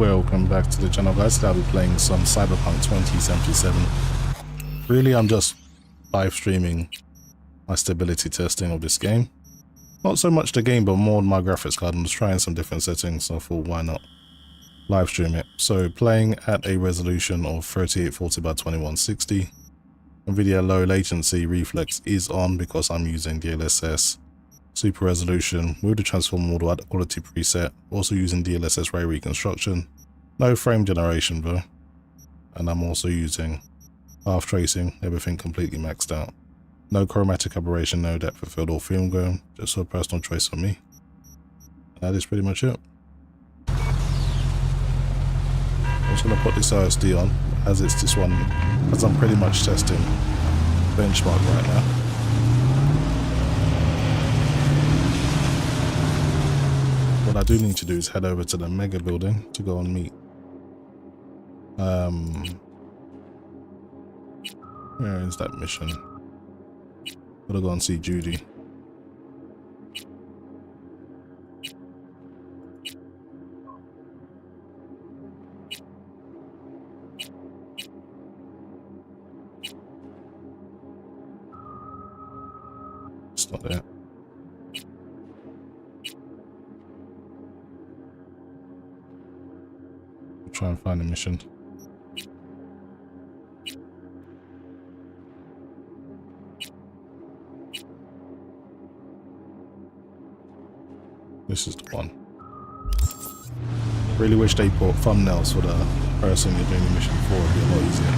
Welcome back to the channel, guys. Today I'll be playing some Cyberpunk 2077. Really, I'm just live streaming my stability testing of this game. Not so much the game, but more my graphics card. I'm just trying some different settings, so I thought, why not live stream it? So playing at a resolution of 3840 by 2160. NVIDIA low latency reflex is on because I'm using DLSS super resolution with the transform model at the quality preset, also using DLSS ray reconstruction. No frame generation though, and I'm also using path tracing, everything completely maxed out. No chromatic aberration, no depth of field or film going, just a personal choice for me. That is pretty much it. I'm just going to put this OSD on as it's this one, as I'm pretty much testing benchmark right now. What I do need to do is head over to the mega building to go and meet where is that mission? Gotta go and see Judy. It's not there. Try and find a mission. This is the one. Really wish they put thumbnails for the person you're doing the mission for. It'd be a lot easier.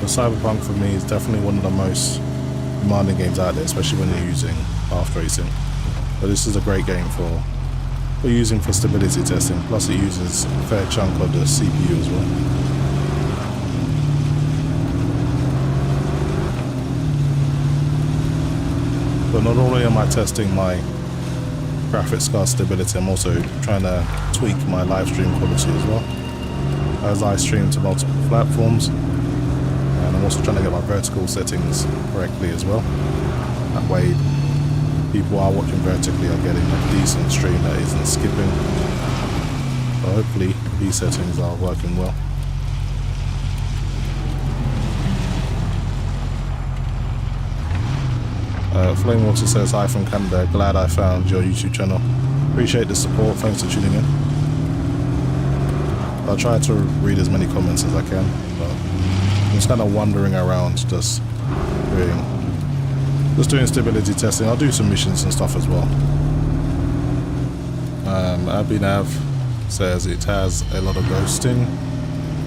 Cyberpunk for me is definitely one of the most demanding games out there, especially when you're using path tracing. But this is a great game for using for stability testing, plus it uses a fair chunk of the CPU as well. But not only am I testing my graphics card stability, I'm also trying to tweak my live stream quality as well, as I stream to multiple platforms. And I'm also trying to get my vertical settings correctly as well. That way, people are watching vertically are getting a decent stream that isn't skipping. So hopefully, these settings are working well. Flamewater says, hi from Canada, glad I found your YouTube channel. Appreciate the support, thanks for tuning in. I'll try to read as many comments as I can, but I'm just kind of wandering around, just doing stability testing. I'll do some missions and stuff as well. Abhinav says it has a lot of ghosting.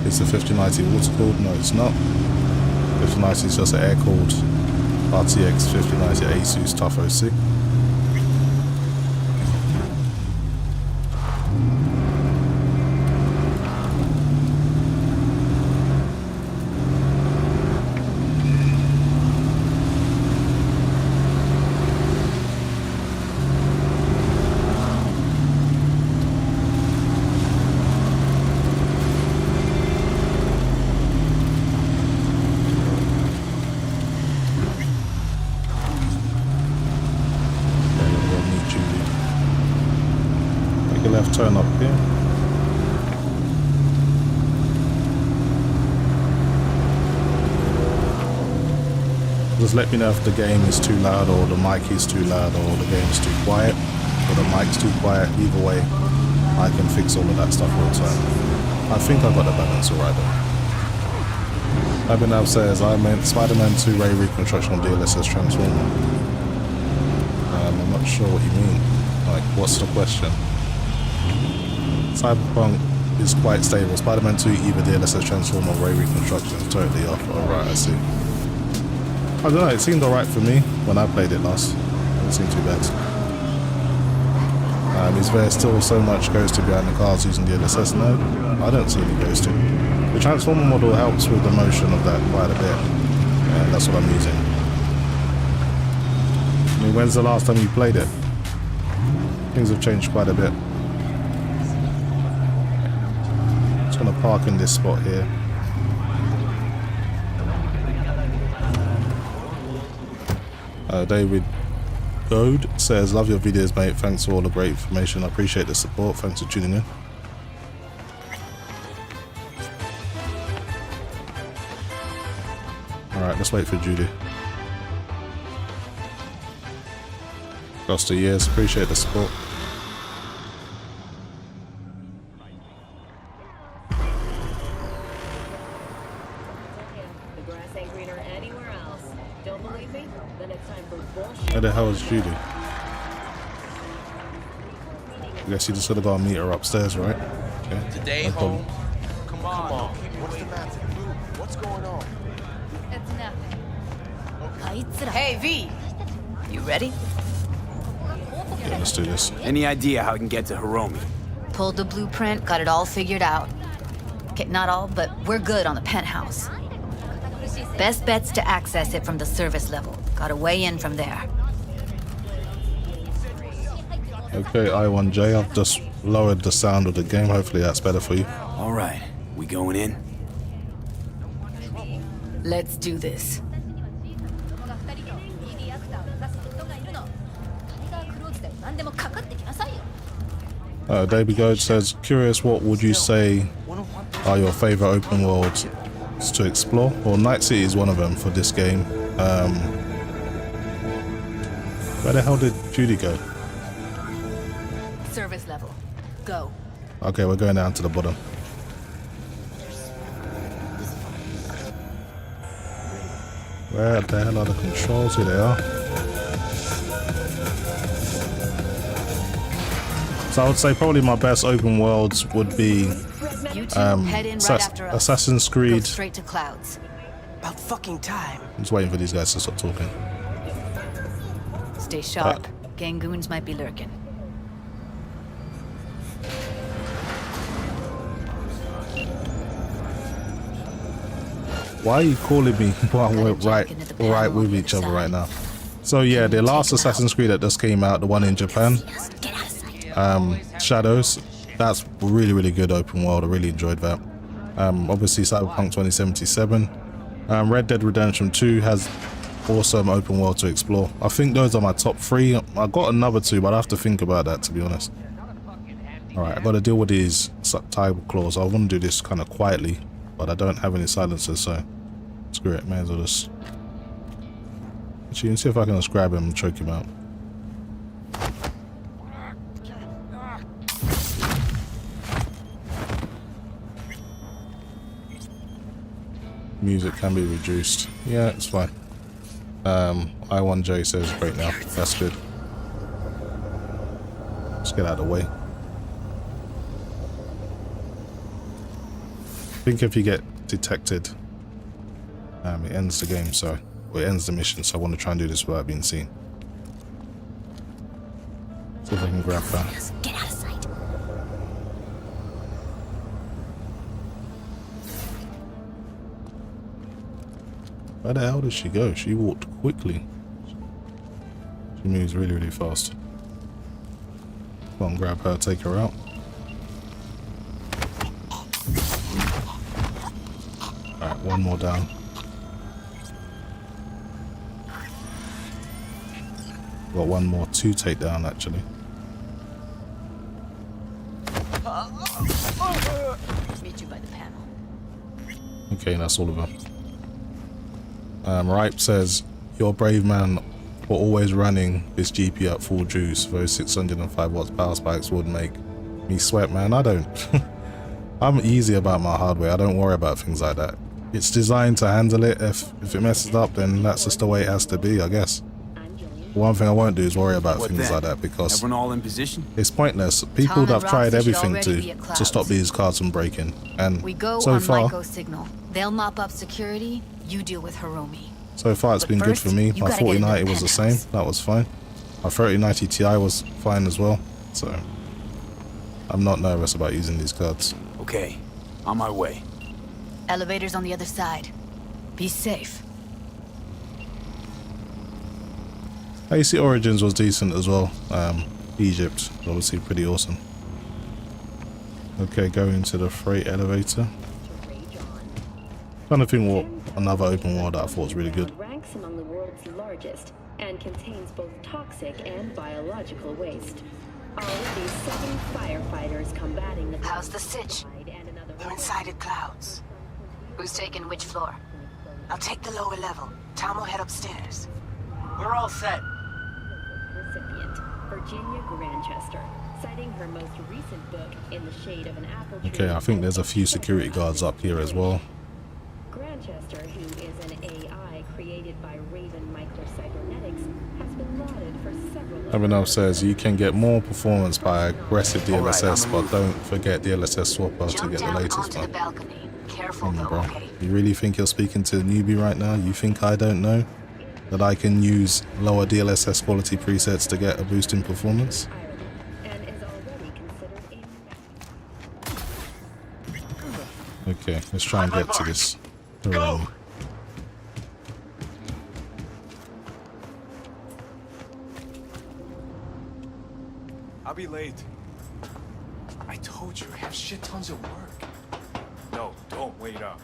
It's a 5090 water cooled. No, it's not. 5090 is just an air cooled RTX 5090 Asus Tough OC. Left turn up here. Just let me know if the game is too loud or the mic is too loud or the game is too quiet or the mic's too quiet. Either way, I can fix all of that stuff real time. I think I got the balance alright though. Abhinav says, I meant Spider-Man 2 ray reconstruction on DLSS transformer. I'm not sure what you mean. Like, what's the question? Cyberpunk is quite stable. Spider-Man 2 either DLSS transform or ray reconstruction is totally off. Alright, I see. I don't know, it seemed alright for me when I played it last. It didn't seem too bad. Is there still so much ghosting behind the cars using DLSS? No, I don't see any ghosting. The transformer model helps with the motion of that quite a bit, and that's what I'm using. I mean, when's the last time you played it? Things have changed quite a bit. gonna park in this spot here. David Goad says, love your videos, mate. Thanks for all the great information. I appreciate the support. Thanks for tuning in. Alright, let's wait for Judy. Across the years, appreciate the support. Where the hell is Judy? I guess you just gotta go and meet her upstairs, right? Okay. Today No problem. home. Come on. What's the matter? What's going on? It's nothing. Hey, V! You ready? Yeah, let's do this. Any idea how I can get to Hiromi? Pulled the blueprint, got it all figured out. Okay, not all, but we're good on the penthouse. Best bet's to access it from the service level. Gotta weigh in from there. Okay, I1J, I've just lowered the sound of the game. Hopefully that's better for you. All right, we going in? Let's do this. Davey Goad says, curious, what would you say are your favorite open worlds to explore? Well, Night City is one of them for this game. Where the hell did Judy go? Service level. Go. Okay, we're going down to the bottom. Where the hell are the controls? Here they are. So I would say probably my best open worlds would be You two head in right after us. Assassin's Go Creed. straight to clouds. About fucking time. I'm just waiting for these guys to stop talking. Stay sharp. Gangoons might be lurking. Why are you calling me while we're right with each other right now? So yeah, the last Assassin's Creed that just came out, the one in Japan, Shadows, that's really, really good open world. I really enjoyed that. Obviously Cyberpunk 2077. Red Dead Redemption 2 has awesome open world to explore. I think those are my top 3. I got another 2, but I have to think about that, to be honest. Alright, I got to deal with these tile claws. I want to do this kind of quietly, but I don't have any silencers, so screw it. May as well just... Actually, let's see if I can just grab him and choke him out. Music can be reduced. Yeah, it's fine. I1J says great now. That's good. Let's get out of the way. I think if you get detected, it ends the game, so... Well, it ends the mission, so I want to try and do this without being seen. See if I can grab that. Get out of sight. Where the hell did she go? She walked quickly. She moves really, really fast. Come on, grab her, take her out. Alright, one more down. Got one more to take down, actually. Meet you by the panel. Okay, that's all of them. Ripe says, you're a brave man for always running this GPU at full juice. Those 605 watts power spikes would make me sweat, man. I don't. I'm easy about my hardware. I don't worry about things like that. It's designed to handle it. If it messes up, then that's just the way it has to be, I guess. One thing I won't do is worry about things like that, because Everyone all in position? it's pointless. People have tried everything to stop these cards from breaking, and We go so on far, Maiko signal. They'll mop up security. You deal with Hiromi. so far it's But been good first, for me. you My gotta get into 4090 the was the same. penthouse. That was fine. My 3090 Ti was fine as well. So I'm not nervous about using these cards. Okay, on my way. Elevator's on the other side. Be safe. AC Origins was decent as well. Egypt, obviously pretty awesome. Okay, go into the freight elevator. Trying to think what another open world that I thought was really good. Ranks among the world's largest and contains both toxic and biological waste. All of these 7 firefighters combating the... How's the sitch? They're inside the clouds. Who's taking which floor? I'll take the lower level. Tom will head upstairs. We're all set. Recipient, Virginia Grandchester, citing her most recent book, In the Shade of an Apple Tree. Okay, I think there's a few security guards up here as well. Grandchester, who is an AI created by Raven Microcybernetics, has been lauded for several... Everyone else says you can get more performance by aggressive DLSS, but don't forget DLSS swapper to Jump get the down latest onto the one. balcony. Careful Come on, though, bro. okay? You really think you're speaking to a newbie right now? You think I don't know that I can use lower DLSS quality presets to get a boost in performance? and is already considered a... Okay, let's try and get to this. Go! I'll be late. I told you, I have shit tons of work. No, don't wait up.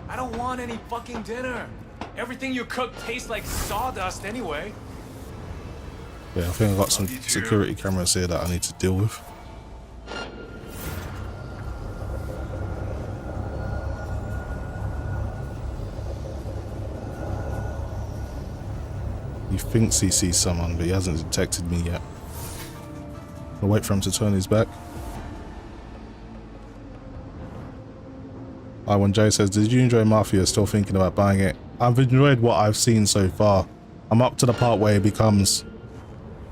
I don't want any fucking dinner. Everything you cook tastes like sawdust anyway. Yeah, I think I've got some security cameras here that I need to deal with. He thinks he sees someone, but he hasn't detected me yet. I'll wait for him to turn his back. When Joe says, did you enjoy Mafia? Still thinking about buying it. I've enjoyed what I've seen so far. I'm up to the part where it becomes,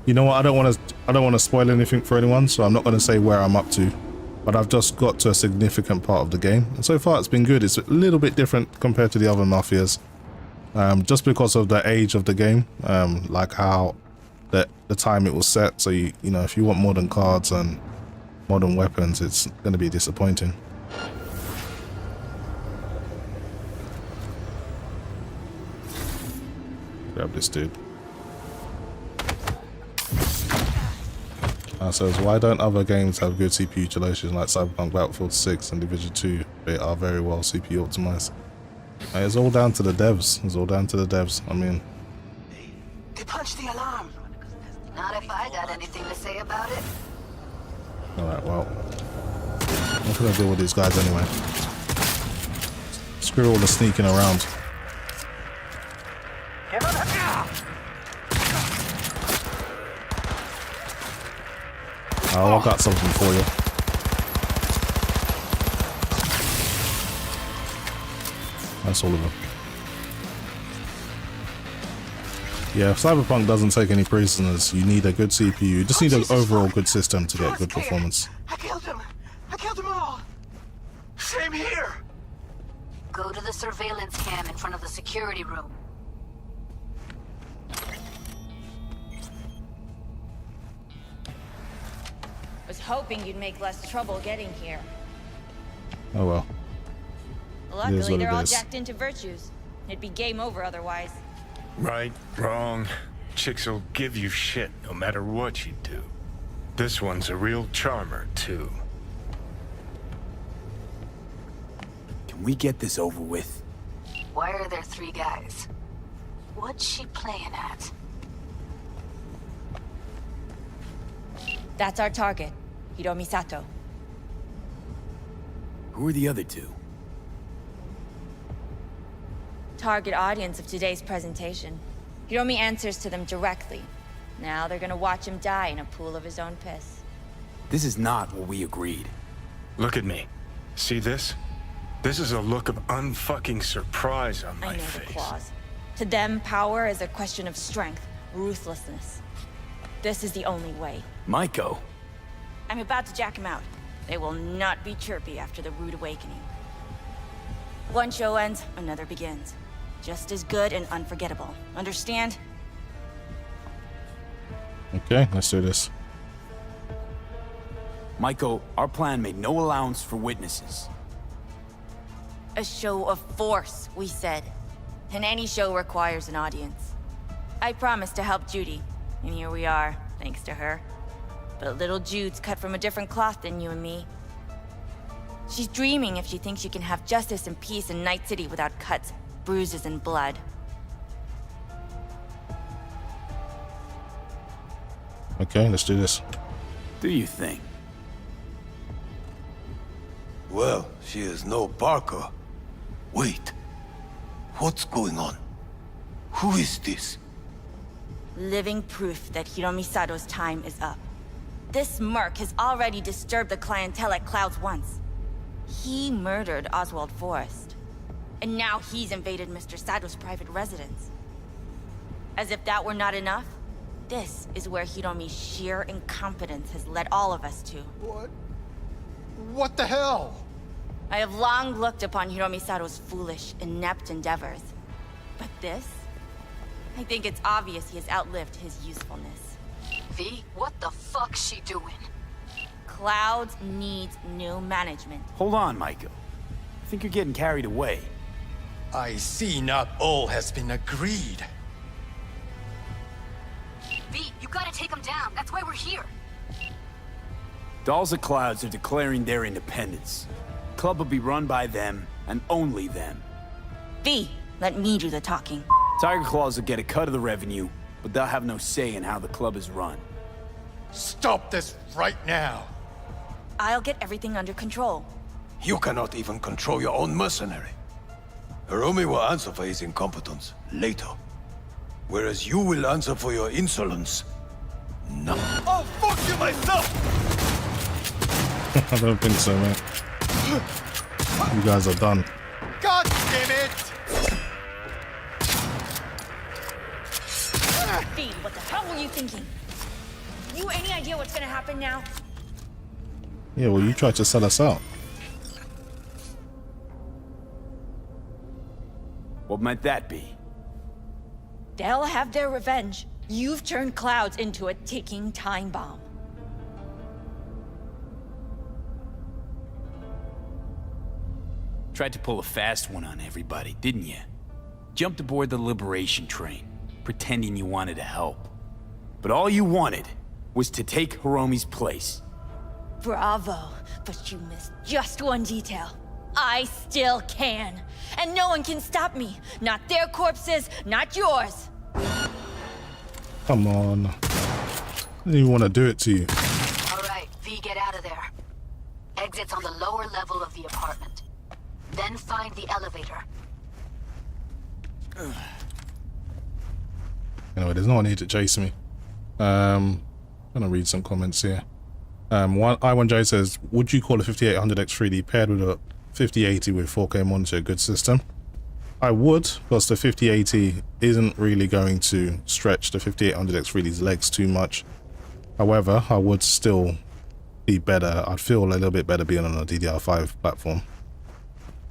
you know what, I don't want to spoil anything for anyone, so I'm not going to say where I'm up to, but I've just got to a significant part of the game, and so far it's been good. It's a little bit different compared to the other Mafias, just because of the age of the game, like how the time it was set. So you know, if you want modern cards and modern weapons, it's going to be disappointing. Grab this dude. Says, why don't other games have good CPU utilization like Cyberpunk, Battlefield 6 and Division 2? They are very well CPU optimized. It's all down to the devs. It's all down to the devs. I mean, They punched the alarm. Not if I got anything to say about it. alright, well, I'm gonna deal with these guys anyway. Screw all the sneaking around. Oh, I got something for you. That's all of them. Yeah, if Cyberpunk doesn't take any prisoners, you need a good CPU. You just need an overall good system to get good performance. I killed them. I killed them all. Same here. Go to the surveillance cam in front of the security room. Was hoping you'd make less trouble getting here. Oh well. Luckily, what they're it all is. jacked into virtues. It'd be game over otherwise. Right, wrong. Chicks will give you shit no matter what you do. This one's a real charmer, too. Can we get this over with? Why are there 3 guys? What's she playing at? That's our target, Hiromi Sato. Who are the other 2? Target audience of today's presentation. Hiromi answers to them directly. Now they're gonna watch him die in a pool of his own piss. This is not what we agreed. Look at me. See this? This is a look of unfucking surprise on my I know face. the clause. To them, power is a question of strength, ruthlessness. This is the only way. Maiko. I'm about to jack him out. They will not be chirpy after the rude awakening. One show ends, another begins. Just as good and unforgettable. Understand? Okay, let's do this. Maiko, our plan made no allowance for witnesses. A show of force, we said. And any show requires an audience. I promised to help Judy, and here we are, thanks to her. But little Jude's cut from a different cloth than you and me. She's dreaming if she thinks she can have justice and peace in Night City without cuts, bruises, and blood. Okay, let's do this. Do you think? Well, she is no Parker. Wait. What's going on? Who is this? Living proof that Hiromi Sato's time is up. This merc has already disturbed the clientele at Clouds once. He murdered Oswald Forrest. And now he's invaded Mr. Sato's private residence. As if that were not enough, this is where Hiromi's sheer incompetence has led all of us to. What the hell? I have long looked upon Hiromi Sato's foolish, inept endeavors. But this? I think it's obvious he has outlived his usefulness. V, what the fuck's she doing? Clouds needs new management. Hold on, Michael. I think you're getting carried away. I see not all has been agreed. V, you gotta take him down. That's why we're here. Dolls of Clouds are declaring their independence. Club will be run by them, and only them. V, let me do the talking. Tiger Claws will get a cut of the revenue, but they'll have no say in how the club is run. Stop this right now. I'll get everything under control. You cannot even control your own mercenary. Hiromi will answer for his incompetence later. Whereas you will answer for your insolence now. I'll fuck you myself! I don't think so, man. You guys are done. God damn it! V, what the hell were you thinking? You any idea what's gonna happen now? Yeah, well, you tried to sell us out. What might that be? They'll have their revenge. You've turned Clouds into a ticking time bomb. Tried to pull a fast one on everybody, didn't you? Jumped aboard the liberation train, pretending you wanted to help. But all you wanted was to take Hiromi's place. Bravo, but you missed just one detail. I still can. And no one can stop me. Not their corpses, not yours. Come on. I didn't even want to do it to you. All right, V, get out of there. Exit's on the lower level of the apartment. Then find the elevator. Anyway, there's no one here to chase me. I'm gonna read some comments here. I1J says, would you call a 5800X 3D paired with a 5080 with 4K monitor a good system? I would, because the 5080 isn't really going to stretch the 5800X 3D's legs too much. However, I would still be better. I'd feel a little bit better being on a DDR5 platform,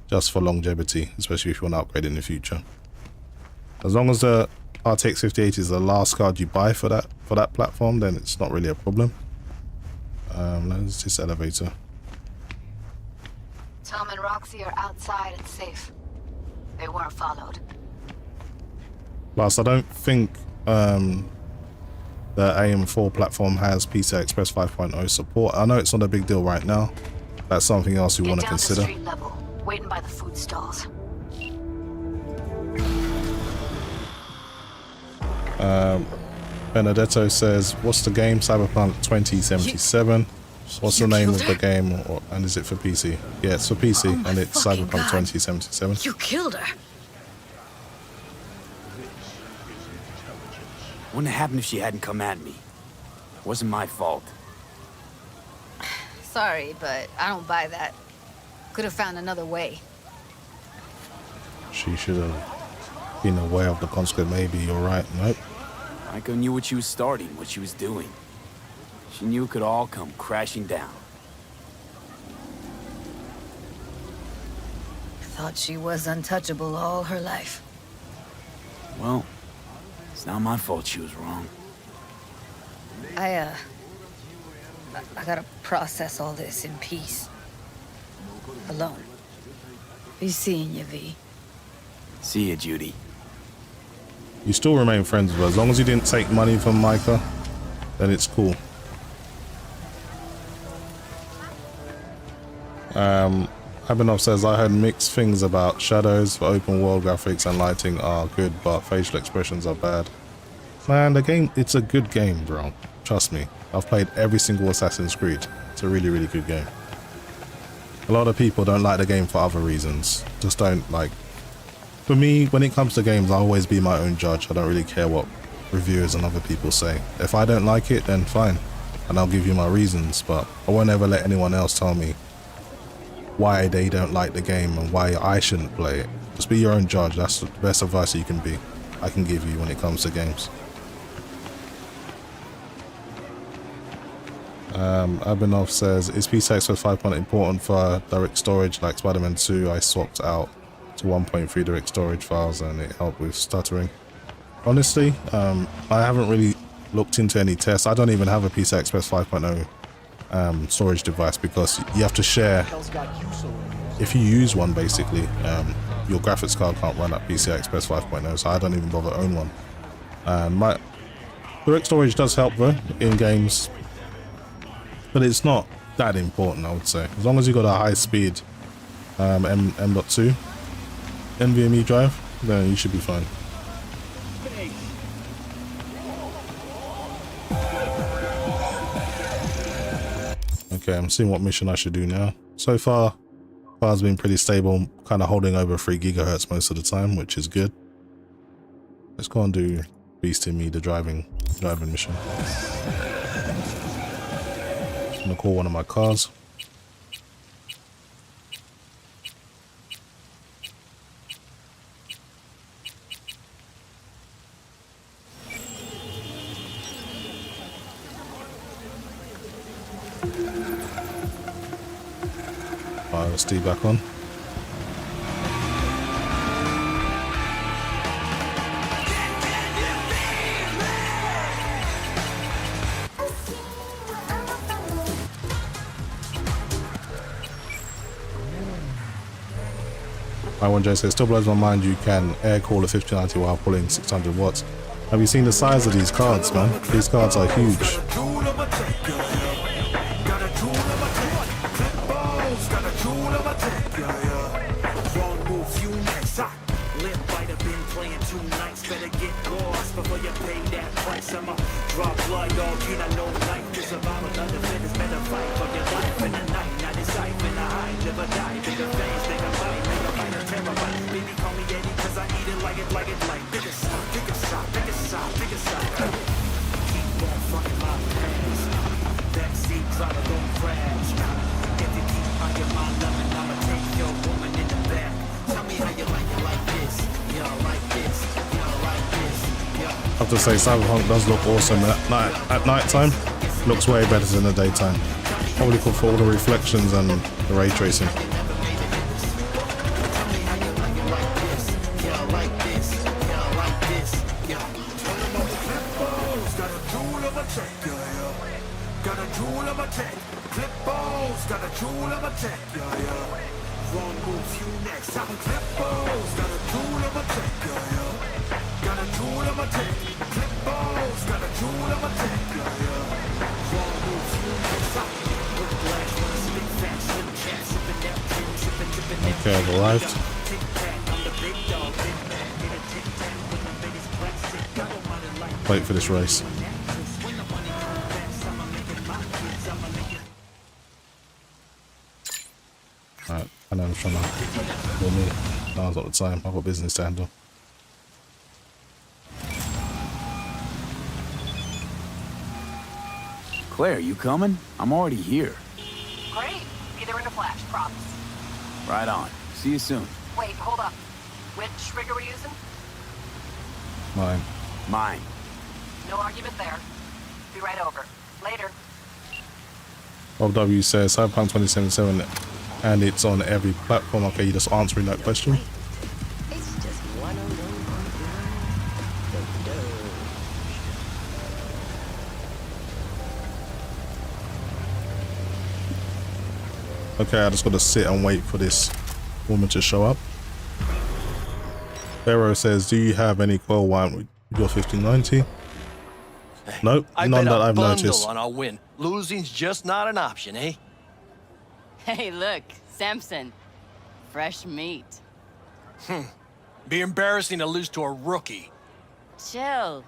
just for longevity, especially if you want to upgrade in the future. As long as the RTX 5080 is the last card you buy for that platform, then it's not really a problem. Let's this elevator. Tom and Roxy are outside and safe. They weren't followed. Plus, I don't think the AM4 platform has PCI Express 5.0 support. I know it's not a big deal right now. That's something else you want to consider. Street level, waiting by the food stalls. Benedetto says, what's the game? Cyberpunk 2077. What's the name of the game, and is it for PC? Yeah, it's for PC, and it's Cyberpunk 2077. You killed her. Wouldn't have happened if she hadn't come at me. It wasn't my fault. Sorry, but I don't buy that. Could have found another way. She should have been aware of the consequence. Maybe you're right. Nope. Maiko knew what she was starting, what she was doing. She knew it could all come crashing down. Thought she was untouchable all her life. Well, it's not my fault she was wrong. I gotta process all this in peace. Alone. Be seeing you, V. See ya, Judy. You still remain friends with her. As long as you didn't take money from Micah, then it's cool. Abinov says, I heard mixed things about shadows for open world graphics and lighting are good, but facial expressions are bad. Man, the game, it's a good game, bro. Trust me. I've played every single Assassin's Creed. It's a really, really good game. A lot of people don't like the game for other reasons. Just don't like... For me, when it comes to games, I'll always be my own judge. I don't really care what reviewers and other people say. If I don't like it, then fine. And I'll give you my reasons, but I won't ever let anyone else tell me why they don't like the game and why I shouldn't play it. Just be your own judge. That's the best advice I can give you when it comes to games. Abinov says, is PCI-Express 5.0 important for direct storage like Spider-Man 2? I swapped out to 1.3 direct storage files and it helped with stuttering. Honestly, I haven't really looked into any tests. I don't even have a PCI-Express 5.0 storage device because you have to share. If you use one, basically, your graphics card can't run at PCI-Express 5.0, so I don't even bother own one. My direct storage does help though in games, but it's not that important, I would say. As long as you got a high-speed M.2 NVMe drive, then you should be fine. Okay, I'm seeing what mission I should do now. So far, car's been pretty stable, kind of holding over 3 GHz most of the time, which is good. Let's go and do Beasting Me, the driving mission. I'm gonna call one of my cars. SD back on. I1J says, still blows my mind you can air cool a 5090 while pulling 600 watts. Have you seen the size of these cards, man? These cards are huge. I have to say, Cyberpunk does look awesome at night time. Looks way better than the daytime. Probably for all the reflections and the ray tracing. Okay, I've arrived. Wait for this race. Alright, I know I'm trying to kill me. Now's not the time. I've got business to handle. Claire, you coming? I'm already here. Great. Be there in a flash, promise. Right on. See you soon. Wait, hold up. Which rig are we using? Mine. Mine. No argument there. Be right over. Later. Rob W says Cyberpunk 2077 and it's on every platform. Okay, you're just answering that question. It's just one of those. Okay, I just got to sit and wait for this woman to show up. Pharaoh says, do you have any coil wire with your 1590? Nope, none that I've noticed. On our win. Losing's just not an option, eh? Hey, look, Samson. Fresh meat. Be embarrassing to lose to a rookie. Chill.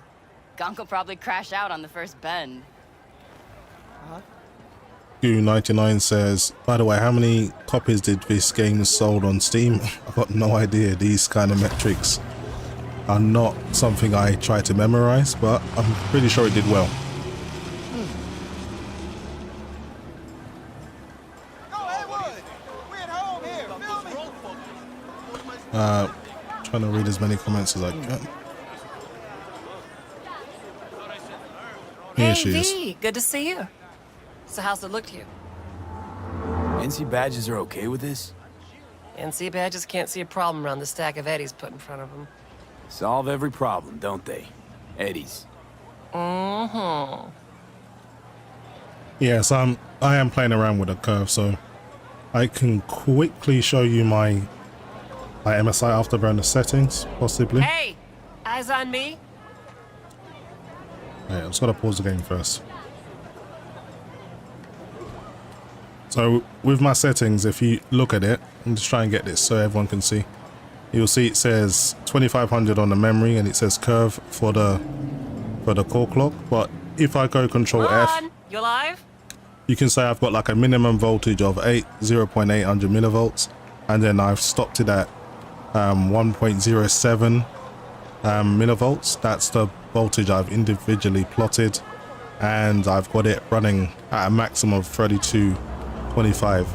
Gonk will probably crash out on the first bend. Goo99 says, by the way, how many copies did this game sold on Steam? I've got no idea. These kind of metrics are not something I try to memorize, but I'm pretty sure it did well. Trying to read as many comments as I can. Here she is. V, good to see you. So how's it look to you? NC badges are okay with this? NC badges can't see a problem around the stack of eddies put in front of them. Solve every problem, don't they? Eddies. Mm-hmm. Yes, I am playing around with a curve, so I can quickly show you my MSI Afterburner settings, possibly. Hey, eyes on me. Yeah, I'm just gonna pause the game first. So with my settings, if you look at it, I'm just trying to get this so everyone can see. You'll see it says 2500 on the memory and it says curve for the core clock. But if I go Control F, you alive? you can say I've got like a minimum voltage of 0.800 millivolts, and then I've stopped it at 1.07 millivolts. That's the voltage I've individually plotted, and I've got it running at a maximum of 3225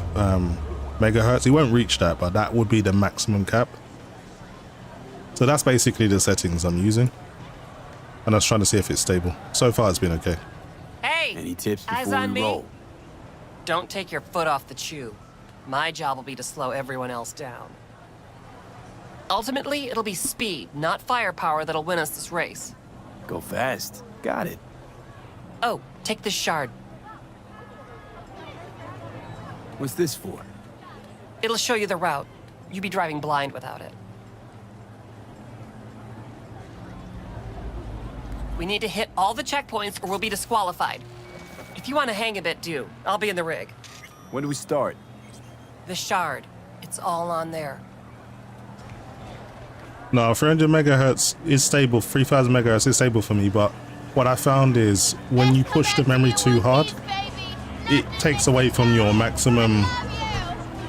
megahertz. It won't reach that, but that would be the maximum cap. So that's basically the settings I'm using, and I was trying to see if it's stable. So far it's been okay. Hey, any tips eyes before on we me? roll? Don't take your foot off the chew. My job will be to slow everyone else down. Ultimately, it'll be speed, not firepower, that'll win us this race. Go fast. Got it. Oh, take this shard. What's this for? It'll show you the route. You'd be driving blind without it. We need to hit all the checkpoints or we'll be disqualified. If you want to hang a bit, do. I'll be in the rig. When do we start? The shard. It's all on there. No, 300 megahertz is stable. 3000 megahertz is stable for me, but what I found is when you push the memory too hard, it takes away from your maximum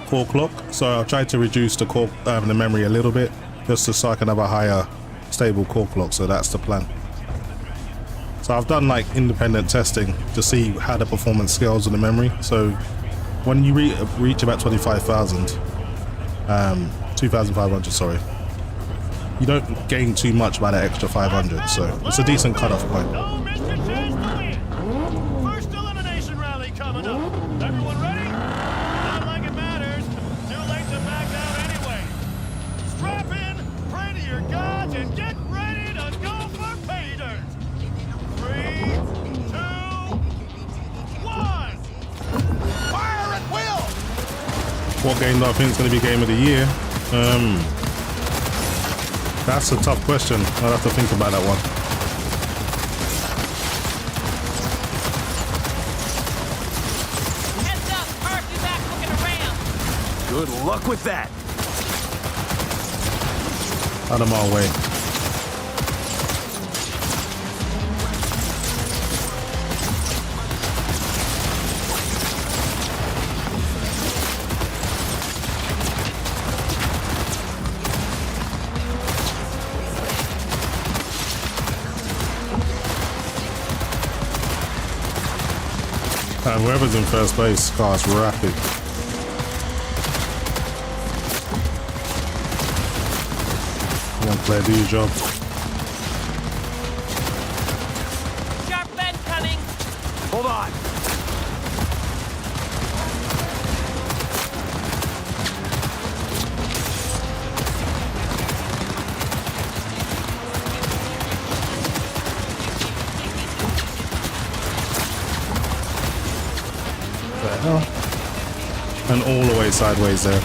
core clock. So I tried to reduce the memory a little bit, just so I can have a higher stable core clock. So that's the plan. So I've done like independent testing to see how the performance scales on the memory. So when you reach about 25,000, 2,500, sorry, you don't gain too much by that extra 500. So it's a decent cutoff point. First elimination rally coming up. Everyone ready? Not like it matters. Too late to back out anyway. Strap in, pray to your gods, and get ready to go for pay dirt. 3, 2, 1. Fire at will. What game do I think is going to be game of the year? That's a tough question. I'll have to think about that one. Heads up, park you back looking around. Good luck with that. Out of my way. Whoever's in first base, car's rapid. Come on, Claire, do your job. Sharp bend coming. Hold on. And all the way sideways there.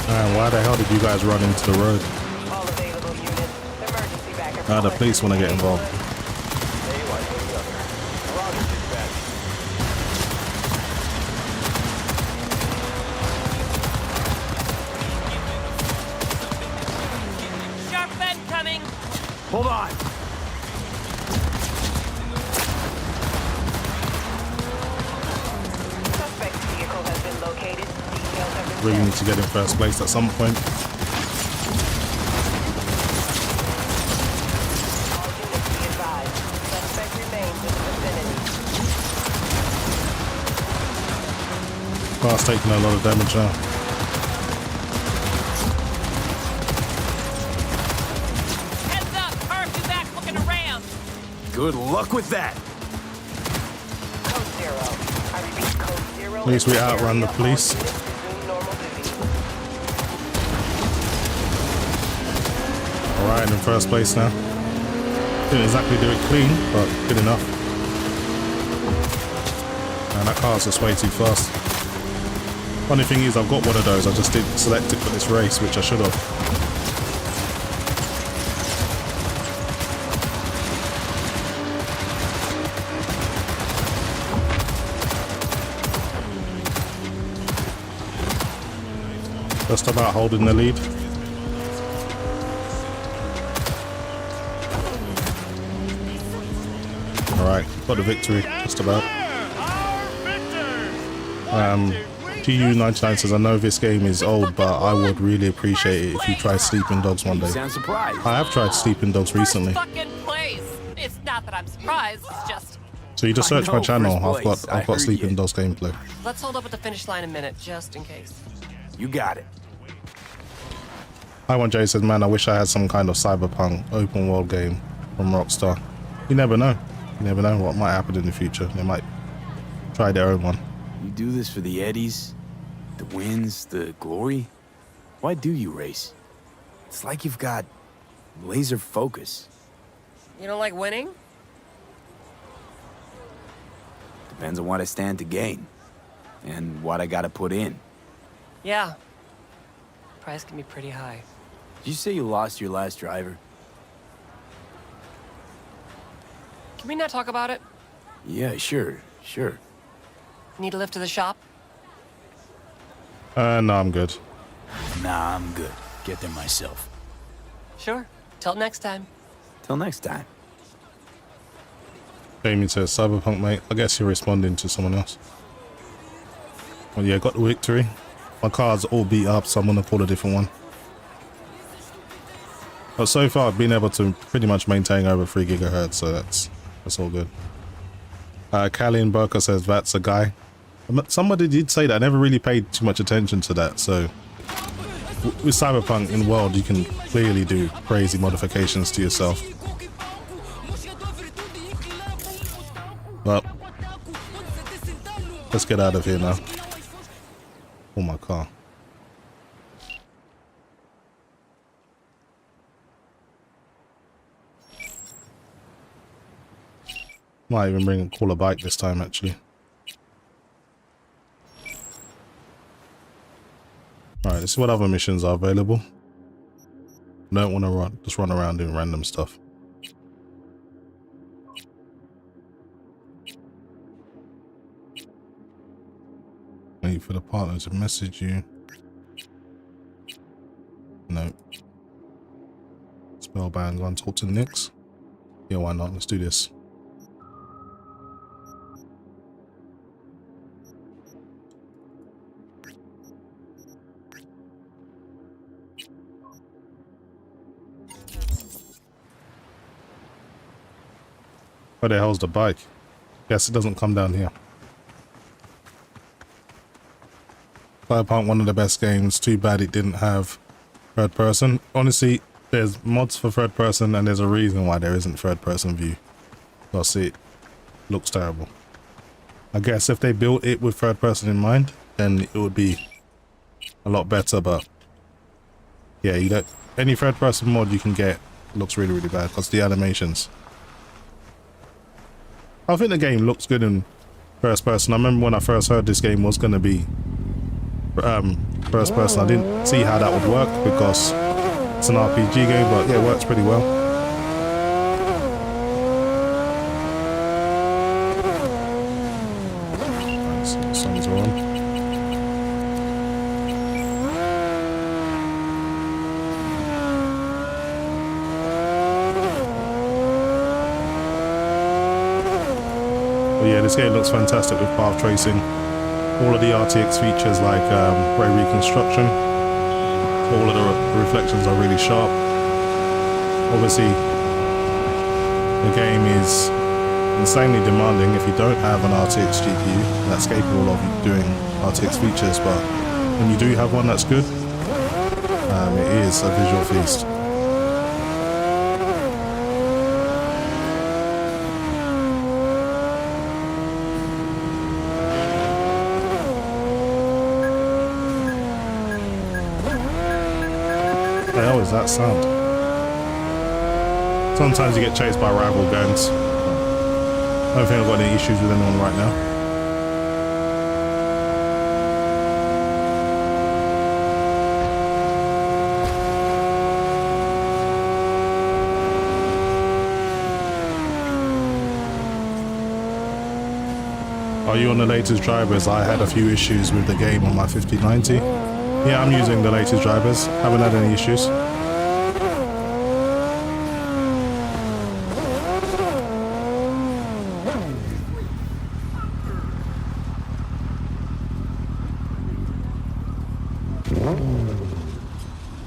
Man, why the hell did you guys run into the road? The police want to get involved. Sharp bend coming. Hold on. Suspect's vehicle has been located. Details have been Really need to get in first place at some point. All units be advised. Suspect remains in the vicinity. Car's taking a lot of damage now. Heads up, car 2 back looking around. Good luck with that. Code 0. I repeat, code 0. At least we outrun the police. Alright, in first place now. Didn't exactly do it clean, but good enough. And that car's just way too fast. Funny thing is, I've got one of those. I just didn't select it for this race, which I should have. Just about holding the lead. Alright, got the victory, just about. GU99 says, I know this game is old, but I would really appreciate it if you try Sleeping Dogs one day. Sound surprised. I have tried Sleeping Dogs recently. Fucking place. It's not that I'm surprised, it's just... So you just search my channel, I've got Sleeping Dogs gameplay. Let's hold up at the finish line a minute, just in case. You got it. I1J says, man, I wish I had some kind of Cyberpunk open world game from Rockstar. You never know. You never know what might happen in the future. They might try their own one. You do this for the eddies, the wins, the glory? Why do you race? It's like you've got laser focus. You don't like winning? Depends on what I stand to gain. And what I gotta put in. Yeah. Price can be pretty high. Did you say you lost your last driver? Can we not talk about it? Yeah, sure. Need a lift to the shop? No, I'm good. Nah, I'm good. Get there myself. Sure. Till next time. Till next time. Jamie says, Cyberpunk, mate. I guess you're responding to someone else. Well, yeah, got the victory. My car's all beat up, so I'm gonna call a different one. But so far, I've been able to pretty much maintain over 3 GHz, so that's all good. Callian Burker says, that's a guy. Somebody did say that. I never really paid too much attention to that, so with Cyberpunk in World, you can clearly do crazy modifications to yourself. Well, let's get out of here now. Oh, my car. Might even call a bike this time, actually. Alright, let's see what other missions are available. Don't want to just run around doing random stuff. Wait for the partner to message you. No. Spellbound, go and talk to Nix. Yeah, why not? Let's do this. Where the hell's the bike? Guess it doesn't come down here. Cyberpunk, one of the best games. Too bad it didn't have third person. Honestly, there's mods for third person and there's a reason why there isn't third person view. Because it looks terrible. I guess if they built it with third person in mind, then it would be a lot better, but yeah, you don't, any third person mod you can get looks really, really bad because the animations. I think the game looks good in first person. I remember when I first heard this game was going to be first person. I didn't see how that would work because it's an RPG game, but yeah, it works pretty well. So the songs are on. But yeah, this game looks fantastic with path tracing. All of the RTX features like ray reconstruction. All of the reflections are really sharp. Obviously, the game is insanely demanding if you don't have an RTX GPU that's capable of doing RTX features, but when you do have one that's good, it is a visual feast. What the hell is that sound? Sometimes you get chased by rival gangs. I don't think I've got any issues with anyone right now. Are you on the latest drivers? I had a few issues with the game on my 5090. Yeah, I'm using the latest drivers. Haven't had any issues.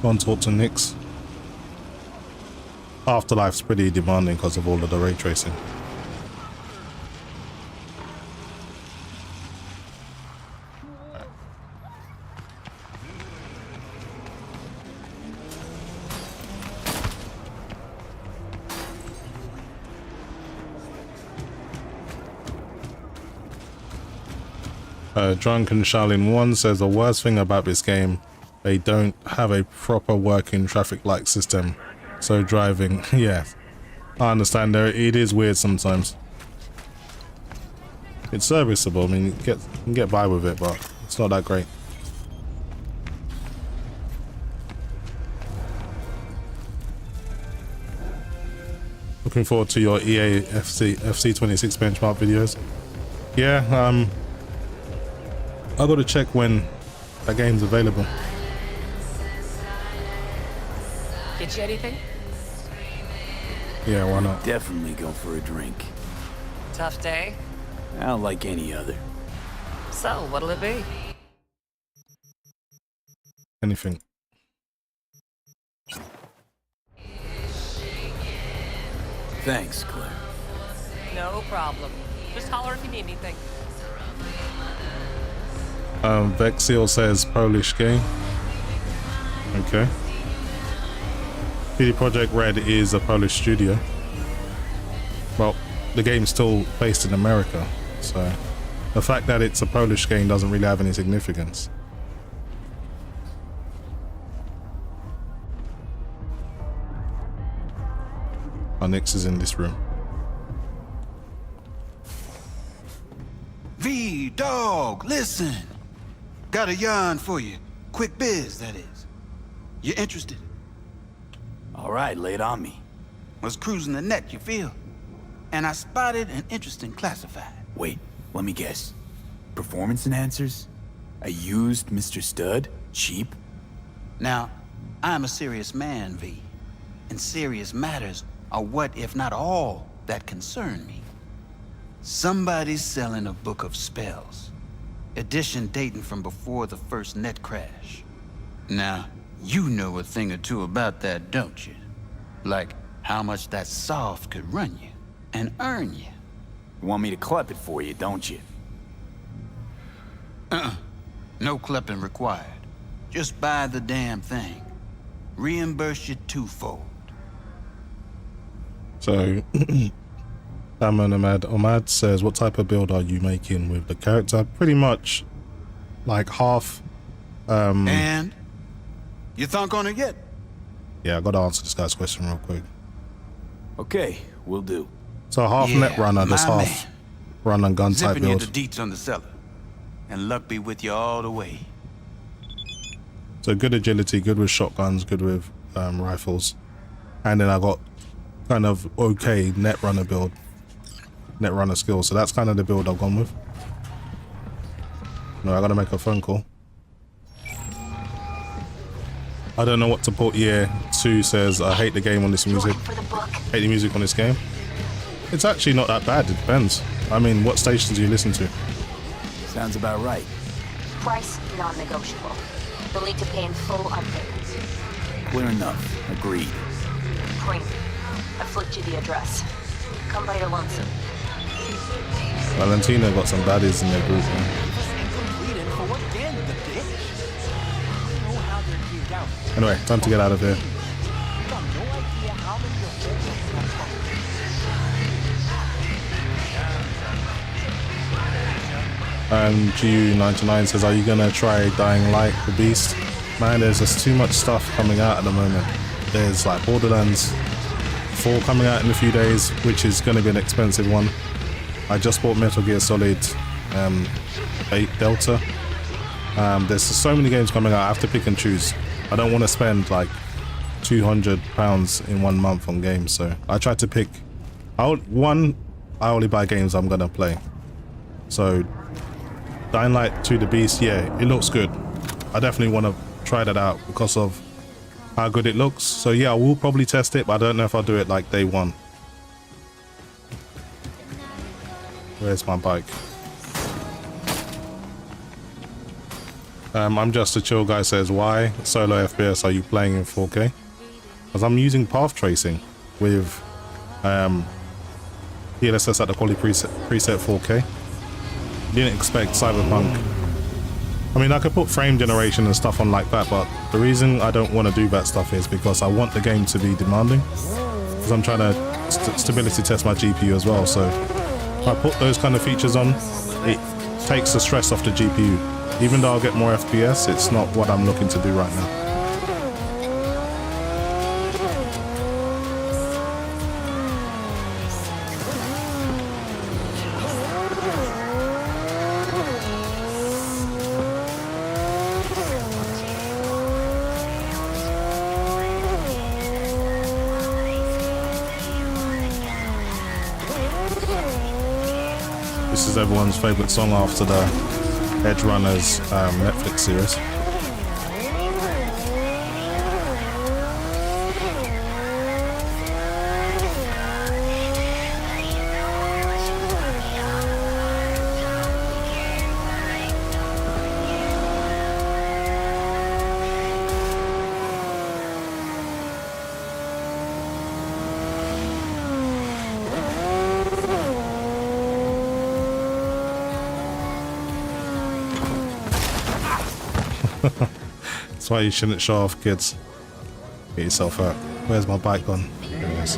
Go and talk to Nix. Afterlife's pretty demanding because of all of the ray tracing. Drunken Shaolin 1 says the worst thing about this game, they don't have a proper working traffic light system. So driving, yeah, I understand there. It is weird sometimes. It's serviceable. I mean, you can get by with it, but it's not that great. Looking forward to your EA FC26 benchmark videos. Yeah, I got to check when that game's available. Get you anything? Yeah, why not? Definitely go for a drink. Tough day? Well, like any other. So, what'll it be? Anything. Thanks, Claire. No problem. Just holler if you need anything. Vexiel says Polish game. Okay. CD Projekt Red is a Polish studio. Well, the game's still based in America, so the fact that it's a Polish game doesn't really have any significance. Our Nix is in this room. V, dog, listen. Got a yarn for you. Quick biz, that is. You interested? All right, lay it on me. Was cruising the net, you feel? And I spotted an interesting classified. Wait, let me guess. Performance enhancers? A used Mr. Stud? Cheap? Now, I'm a serious man, V. And serious matters are what, if not all, that concern me. Somebody's selling a book of spells. Edition dating from before the first net crash. Now, you know a thing or two about that, don't you? Like how much that soft could run you and earn you. You want me to clip it for you, don't you? No clipping required. Just buy the damn thing. Reimburse you twofold. So, Ahmad says, what type of build are you making with the character? Pretty much like half. And? You thunk on it yet? Yeah, I gotta answer this guy's question real quick. Okay, will do. So half net runner, this half man. run and gun type Zipping you build. the deets on the cellar. And luck be with you all the way. So good agility, good with shotguns, good with rifles. And then I got kind of okay netrunner build, netrunner skills. So that's kind of the build I've gone with. No, I gotta make a phone call. I don't know what to put here. Sue says, I hate the game on this music. Hate the music on this game. It's actually not that bad, it depends. I mean, what stations do you listen to? Sounds about right. Price non-negotiable. You'll need to pay in full unpaid. Clear enough. Agreed. Cream. I flipped you the address. Come by your lonesome. Valentina got some baddies in their group, man. Anyway, time to get out of here. GU99 says, are you gonna try Dying Light, the Beast? Man, there's just too much stuff coming out at the moment. There's like Borderlands 4 coming out in a few days, which is gonna be an expensive one. I just bought Metal Gear Solid 8 Delta. There's so many games coming out, I have to pick and choose. I don't want to spend like £200 in 1 month on games, so I try to pick. I only buy games I'm gonna play. So Dying Light 2 the Beast, yeah, it looks good. I definitely want to try that out because of how good it looks. So yeah, I will probably test it, but I don't know if I'll do it like day one. Where's my bike? I'm just a chill guy says, why solo FPS are you playing in 4K? Because I'm using path tracing with DLSS at the quality preset 4K. Didn't expect Cyberpunk. I mean, I could put frame generation and stuff on like that, but the reason I don't want to do that stuff is because I want the game to be demanding. Because I'm trying to stability test my GPU as well. So if I put those kind of features on, it takes the stress off the GPU. Even though I'll get more FPS, it's not what I'm looking to do right now. This is everyone's favorite song after the Edge Runners Netflix series. That's why you shouldn't show off, kids. Get yourself out. Where's my bike gone? There it is.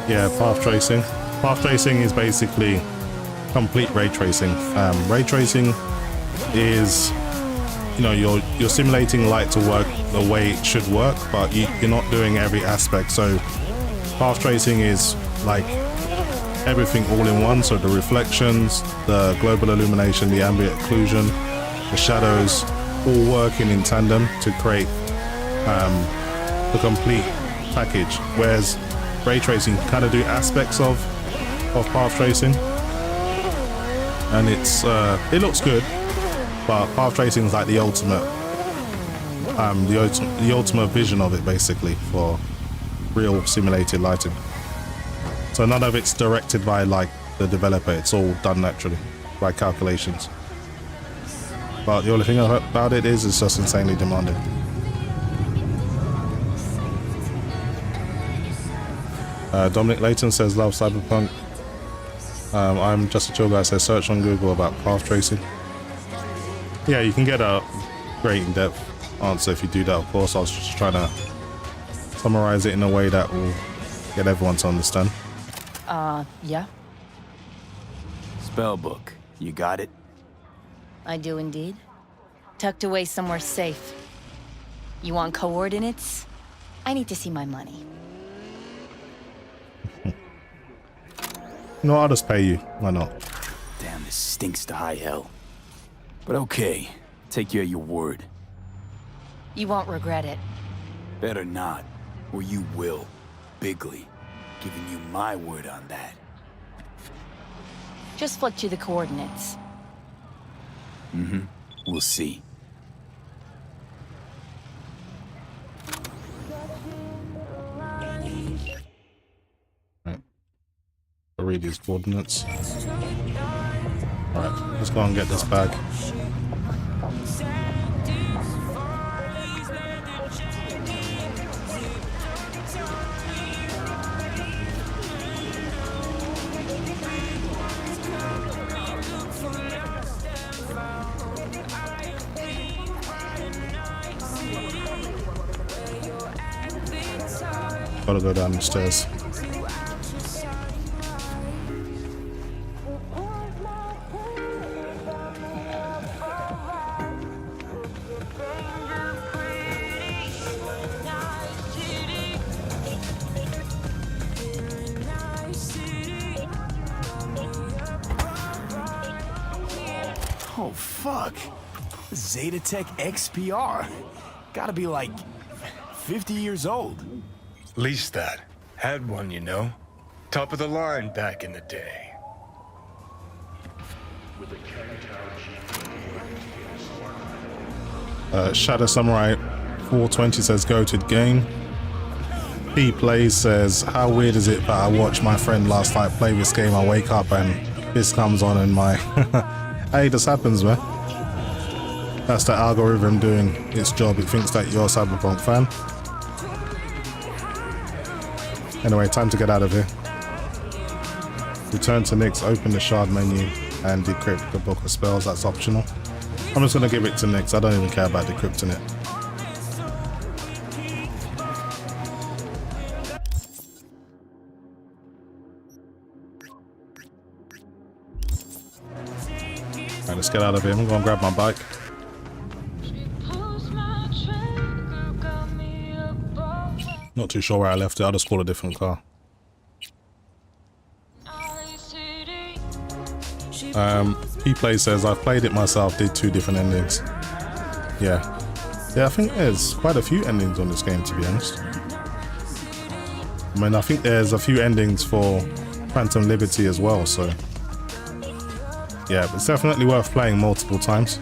Yeah, path tracing. Path tracing is basically complete ray tracing. Ray tracing is, you know, you're simulating light to work the way it should work, but you're not doing every aspect. So path tracing is like everything all in one. So the reflections, the global illumination, the ambient occlusion, the shadows, all working in tandem to create the complete package. Whereas ray tracing kind of do aspects of path tracing, and it looks good. But path tracing is like the ultimate vision of it, basically, for real simulated lighting. So none of it's directed by like the developer, it's all done naturally by calculations. But the only thing about it is it's just insanely demanding. Dominic Layton says, love Cyberpunk. I'm just a chill guy says, search on Google about path tracing. Yeah, you can get a great in-depth answer if you do that, of course. I was just trying to summarize it in a way that will get everyone to understand. Yeah? Spellbook, you got it? I do indeed. Tucked away somewhere safe. You want coordinates? I need to see my money. No, I'll just pay you. Why not? Damn, this stinks to high hell. But okay, take you at your word. You won't regret it. Better not, or you will. Bigly. Giving you my word on that. Just flick you the coordinates. Mm-hmm. We'll see. Right. I'll read these coordinates. Alright, let's go and get this bag. Gotta go down the stairs. Oh, fuck. Zetatech XPR. Gotta be like 50 years old. At least that. Had one, you know. Top of the line back in the day. Shadow Samurai 420 says goated game. P Plays says, how weird is it that I watched my friend last night play this game, I wake up and this comes on in my... Hey, this happens, man. That's the algorithm doing its job. It thinks that you're a Cyberpunk fan. Anyway, time to get out of here. Return to Nyx, open the shard menu and decrypt the book of spells. That's optional. I'm just going to give it to Nyx. I don't even care about decrypting it. Alright, let's get out of here. I'm going to grab my bike. Not too sure where I left it. I'll just call a different car. P-Play says, I've played it myself, did 2 different endings. Yeah, I think there's quite a few endings on this game, to be honest. I mean, I think there's a few endings for Phantom Liberty as well, so... yeah, it's definitely worth playing multiple times.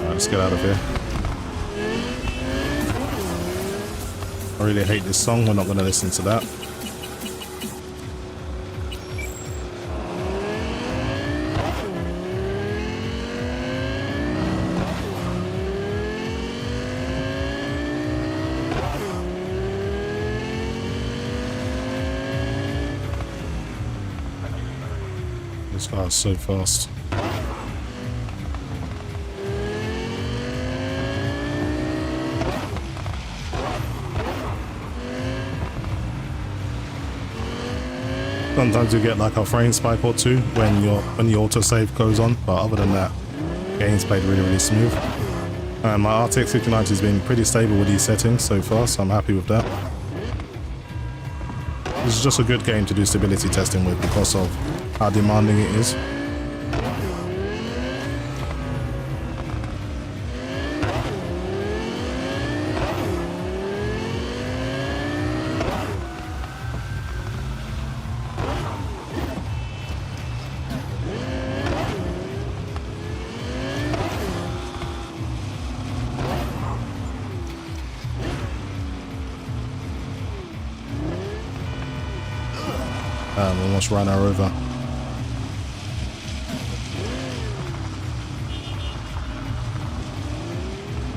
Let's get out of here. I really hate this song. We're not going to listen to that. This car is so fast. Sometimes you get like a frame spike or two when your autosave goes on, but other than that, the game's played really smooth. And my RTX 5090 has been pretty stable with these settings so far, so I'm happy with that. This is just a good game to do stability testing with because of how demanding it is. Almost ran her over.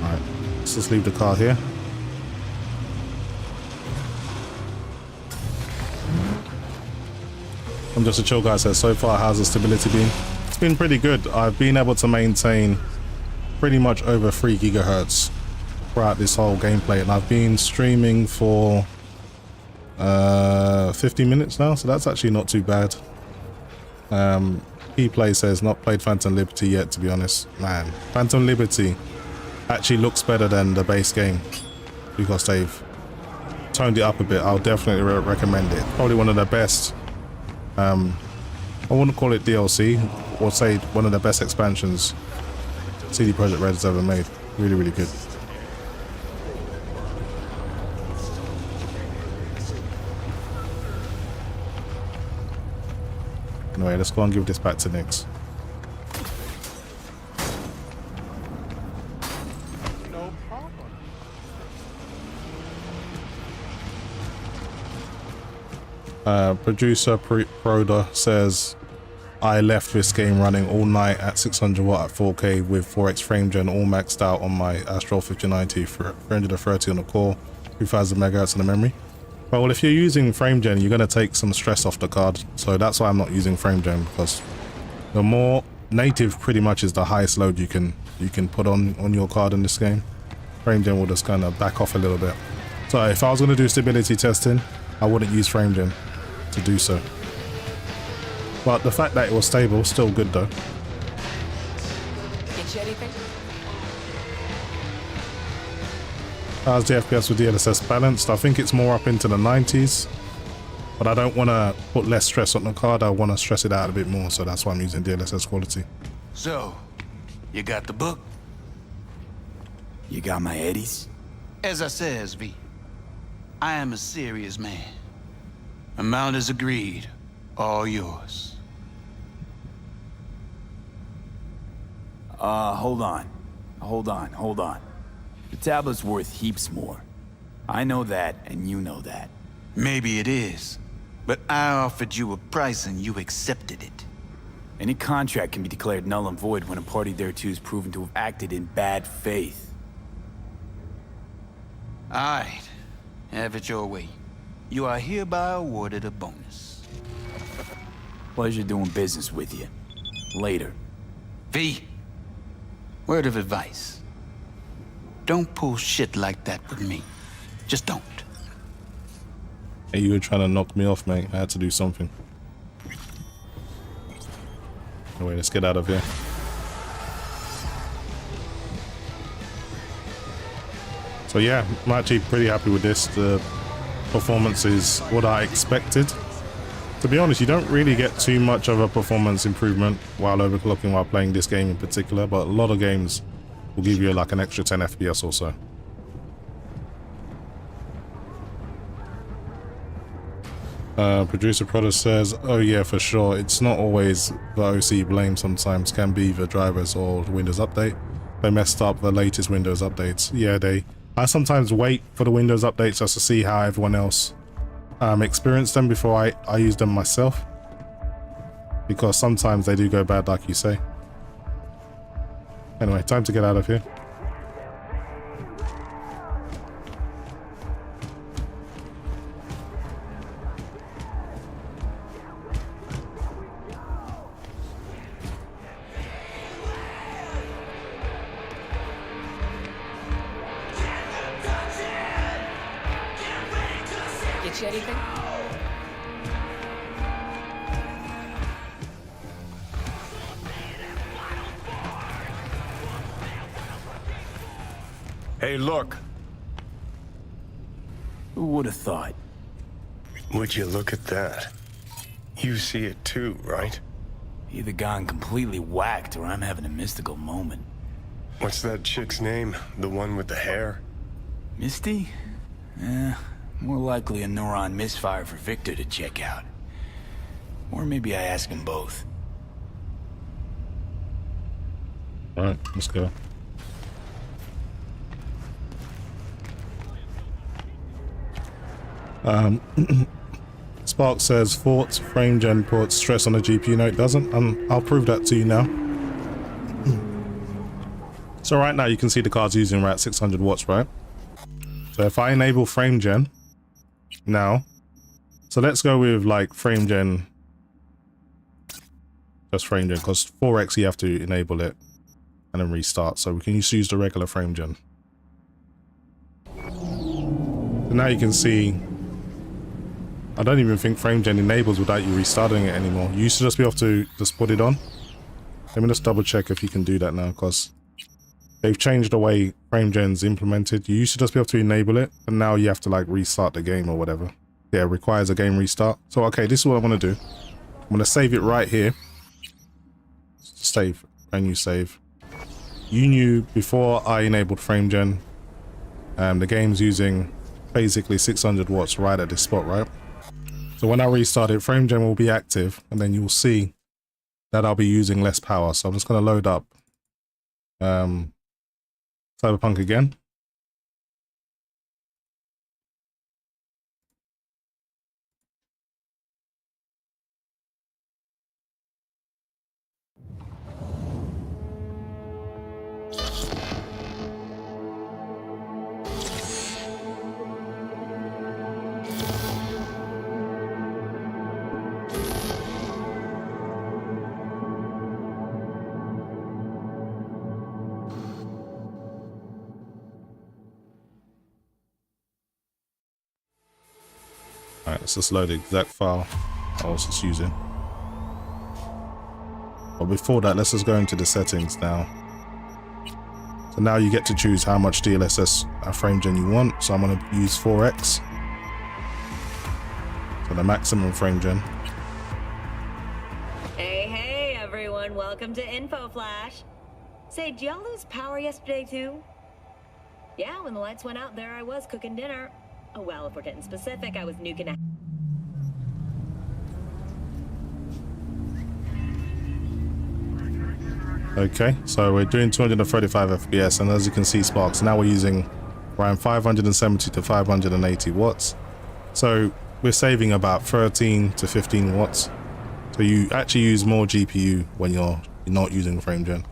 Alright, let's just leave the car here. I'm just a chill guy, says, so far how's the stability been? It's been pretty good. I've been able to maintain pretty much over 3 gigahertz throughout this whole gameplay, and I've been streaming for 50 minutes now, so that's actually not too bad. Play says not played Phantom Liberty yet, to be honest. Man, Phantom Liberty actually looks better than the base game because they've toned it up a bit. I'll definitely recommend it. Probably one of the best, I wouldn't call it DLC, or say one of the best expansions CD Projekt Red has ever made. Really, really good. Anyway, let's go and give this back to Nix. No problem. Producer Proda says, I left this game running all night at 600 watt at 4K with 4x frame gen all maxed out on my Astral 59T for 330 on the core, 2000 megahertz on the memory. Well, if you're using frame gen, you're going to take some stress off the card. So that's why I'm not using frame gen, because the more native pretty much is the highest load you can put on your card in this game. Frame gen will just kind of back off a little bit. So if I was going to do stability testing, I wouldn't use frame gen to do so. But the fact that it was stable, still good though. Get you anything? How's the FPS with DLSS balanced? I think it's more up into the 90s, but I don't want to put less stress on the card. I want to stress it out a bit more, so that's why I'm using DLSS quality. So, you got the book? You got my eddies? As I says, V, I am a serious man. Amount is agreed. All yours. Hold on. The tablet's worth heaps more. I know that, and you know that. Maybe it is, but I offered you a price and you accepted it. Any contract can be declared null and void when a party thereto is proven to have acted in bad faith. All right, have it your way. You are hereby awarded a bonus. Pleasure doing business with you. Later. V, word of advice. Don't pull shit like that with me. Just don't. Hey, you were trying to knock me off, mate. I had to do something. Anyway, let's get out of here. So yeah, I'm actually pretty happy with this. The performance is what I expected. To be honest, you don't really get too much of a performance improvement while overclocking while playing this game in particular, but a lot of games will give you like an extra 10 FPS or so. Producer Product says, oh yeah, for sure, it's not always the OC blame, sometimes can be the drivers or the Windows update. They messed up the latest Windows updates. Yeah, I sometimes wait for the Windows updates just to see how everyone else experienced them before I use them myself, because sometimes they do go bad like you say. Anyway, time to get out of here. Get you anything? Hey, look. Who would have thought? Would you look at that? You see it too, right? Either gone completely whacked or I'm having a mystical moment. What's that chick's name? The one with the hair? Misty? More likely a neuron misfire for Victor to check out. Or maybe I ask him both. Alright, let's go. Spark says thoughts frame gen puts stress on the GPU. No, it doesn't. I'll prove that to you now. So right now you can see the card's using around 600 watts, right? So if I enable frame gen now, so let's go with like frame gen, just frame gen, because 4x you have to enable it and then restart. So we can just use the regular frame gen. So now you can see, I don't even think FrameGen enables without you restarting it anymore. You used to just be able to just put it on. Let me just double check if you can do that now, because they've changed the way FrameGen's implemented. You used to just be able to enable it, and now you have to like restart the game or whatever. Yeah, it requires a game restart. So okay, this is what I'm gonna do. I'm gonna save it right here. Save, brand new save. You knew before I enabled FrameGen, the game's using basically 600 watts right at this spot, right? So when I restart it, FrameGen will be active, and then you'll see that I'll be using less power. So I'm just gonna load up Cyberpunk again. Alright, let's just load the exact file I was just using. But before that, let's just go into the settings now. So now you get to choose how much DLSS FrameGen you want. So I'm going to use 4x. So the maximum FrameGen. Hey everyone, welcome to Info Flash. Say, did y'all lose power yesterday too? Yeah, when the lights went out, there I was cooking dinner. Oh well, if we're getting specific, I was nuking a... Okay, so we're doing 235 FPS, and as you can see, Sparks, now we're using around 570 to 580 watts. So we're saving about 13 to 15 watts. So you actually use more GPU when you're not using FrameGen.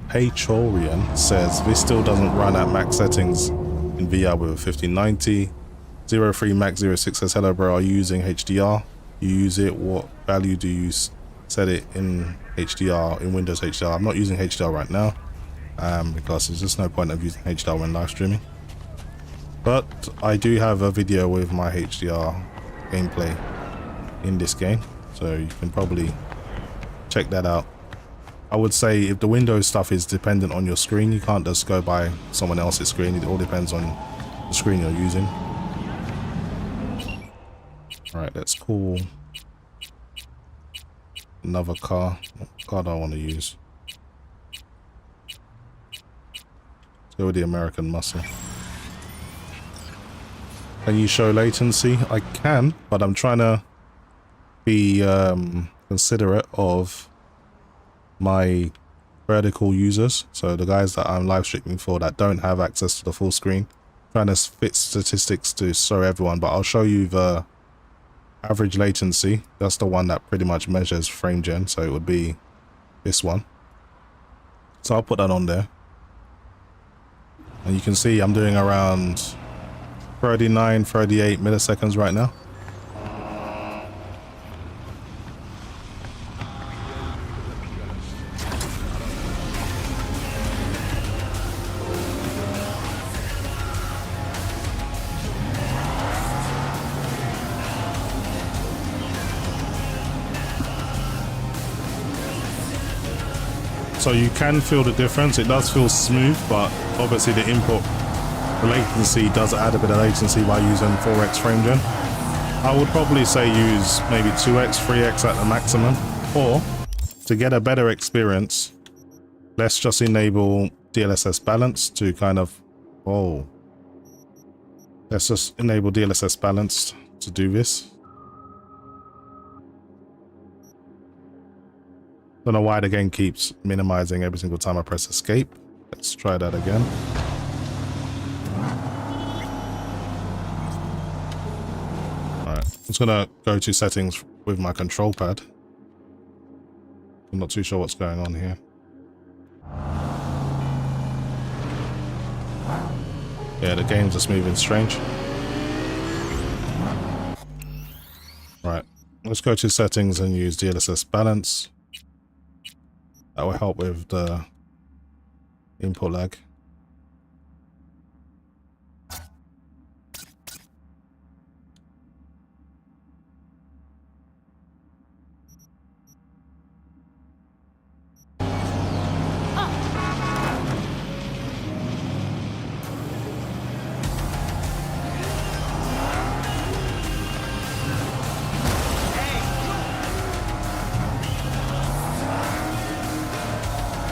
Patrorian says this still doesn't run at max settings in VR with a 1590. 03 Max 06 says, hello bro, are you using HDR? You use it, what value do you set it in HDR, in Windows HDR? I'm not using HDR right now, because there's just no point of using HDR when live streaming. But I do have a video with my HDR gameplay in this game, so you can probably check that out. I would say if the Windows stuff is dependent on your screen, you can't just go by someone else's screen. It all depends on the screen you're using. Alright, let's call another car. What car do I want to use? Let's go with the American Muscle. Can you show latency? I can, but I'm trying to be considerate of my vertical users, so the guys that I'm live streaming for that don't have access to the full screen. Trying to fit statistics to show everyone, but I'll show you the average latency. That's the one that pretty much measures FrameGen, so it would be this one. So I'll put that on there, and you can see I'm doing around 38 milliseconds right now. So you can feel the difference. It does feel smooth, but obviously the input, the latency does add a bit of latency by using 4x FrameGen. I would probably say use maybe 2x, 3x at the maximum, or to get a better experience, let's just enable DLSS balance to kind of, let's just enable DLSS balance to do this. Don't know why the game keeps minimizing every single time I press escape. Let's try that again. Alright, I'm just gonna go to settings with my control pad. I'm not too sure what's going on here. Yeah, the game's just moving strange. Right, let's go to settings and use DLSS balance. That will help with the input lag.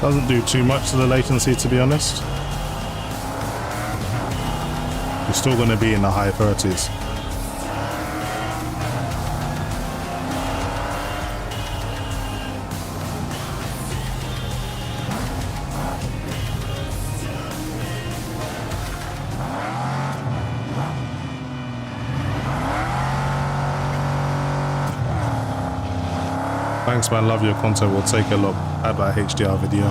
Doesn't do too much to the latency, to be honest. You're still going to be in the high 30s. Thanks man, love your content. We'll take a look at that HDR video.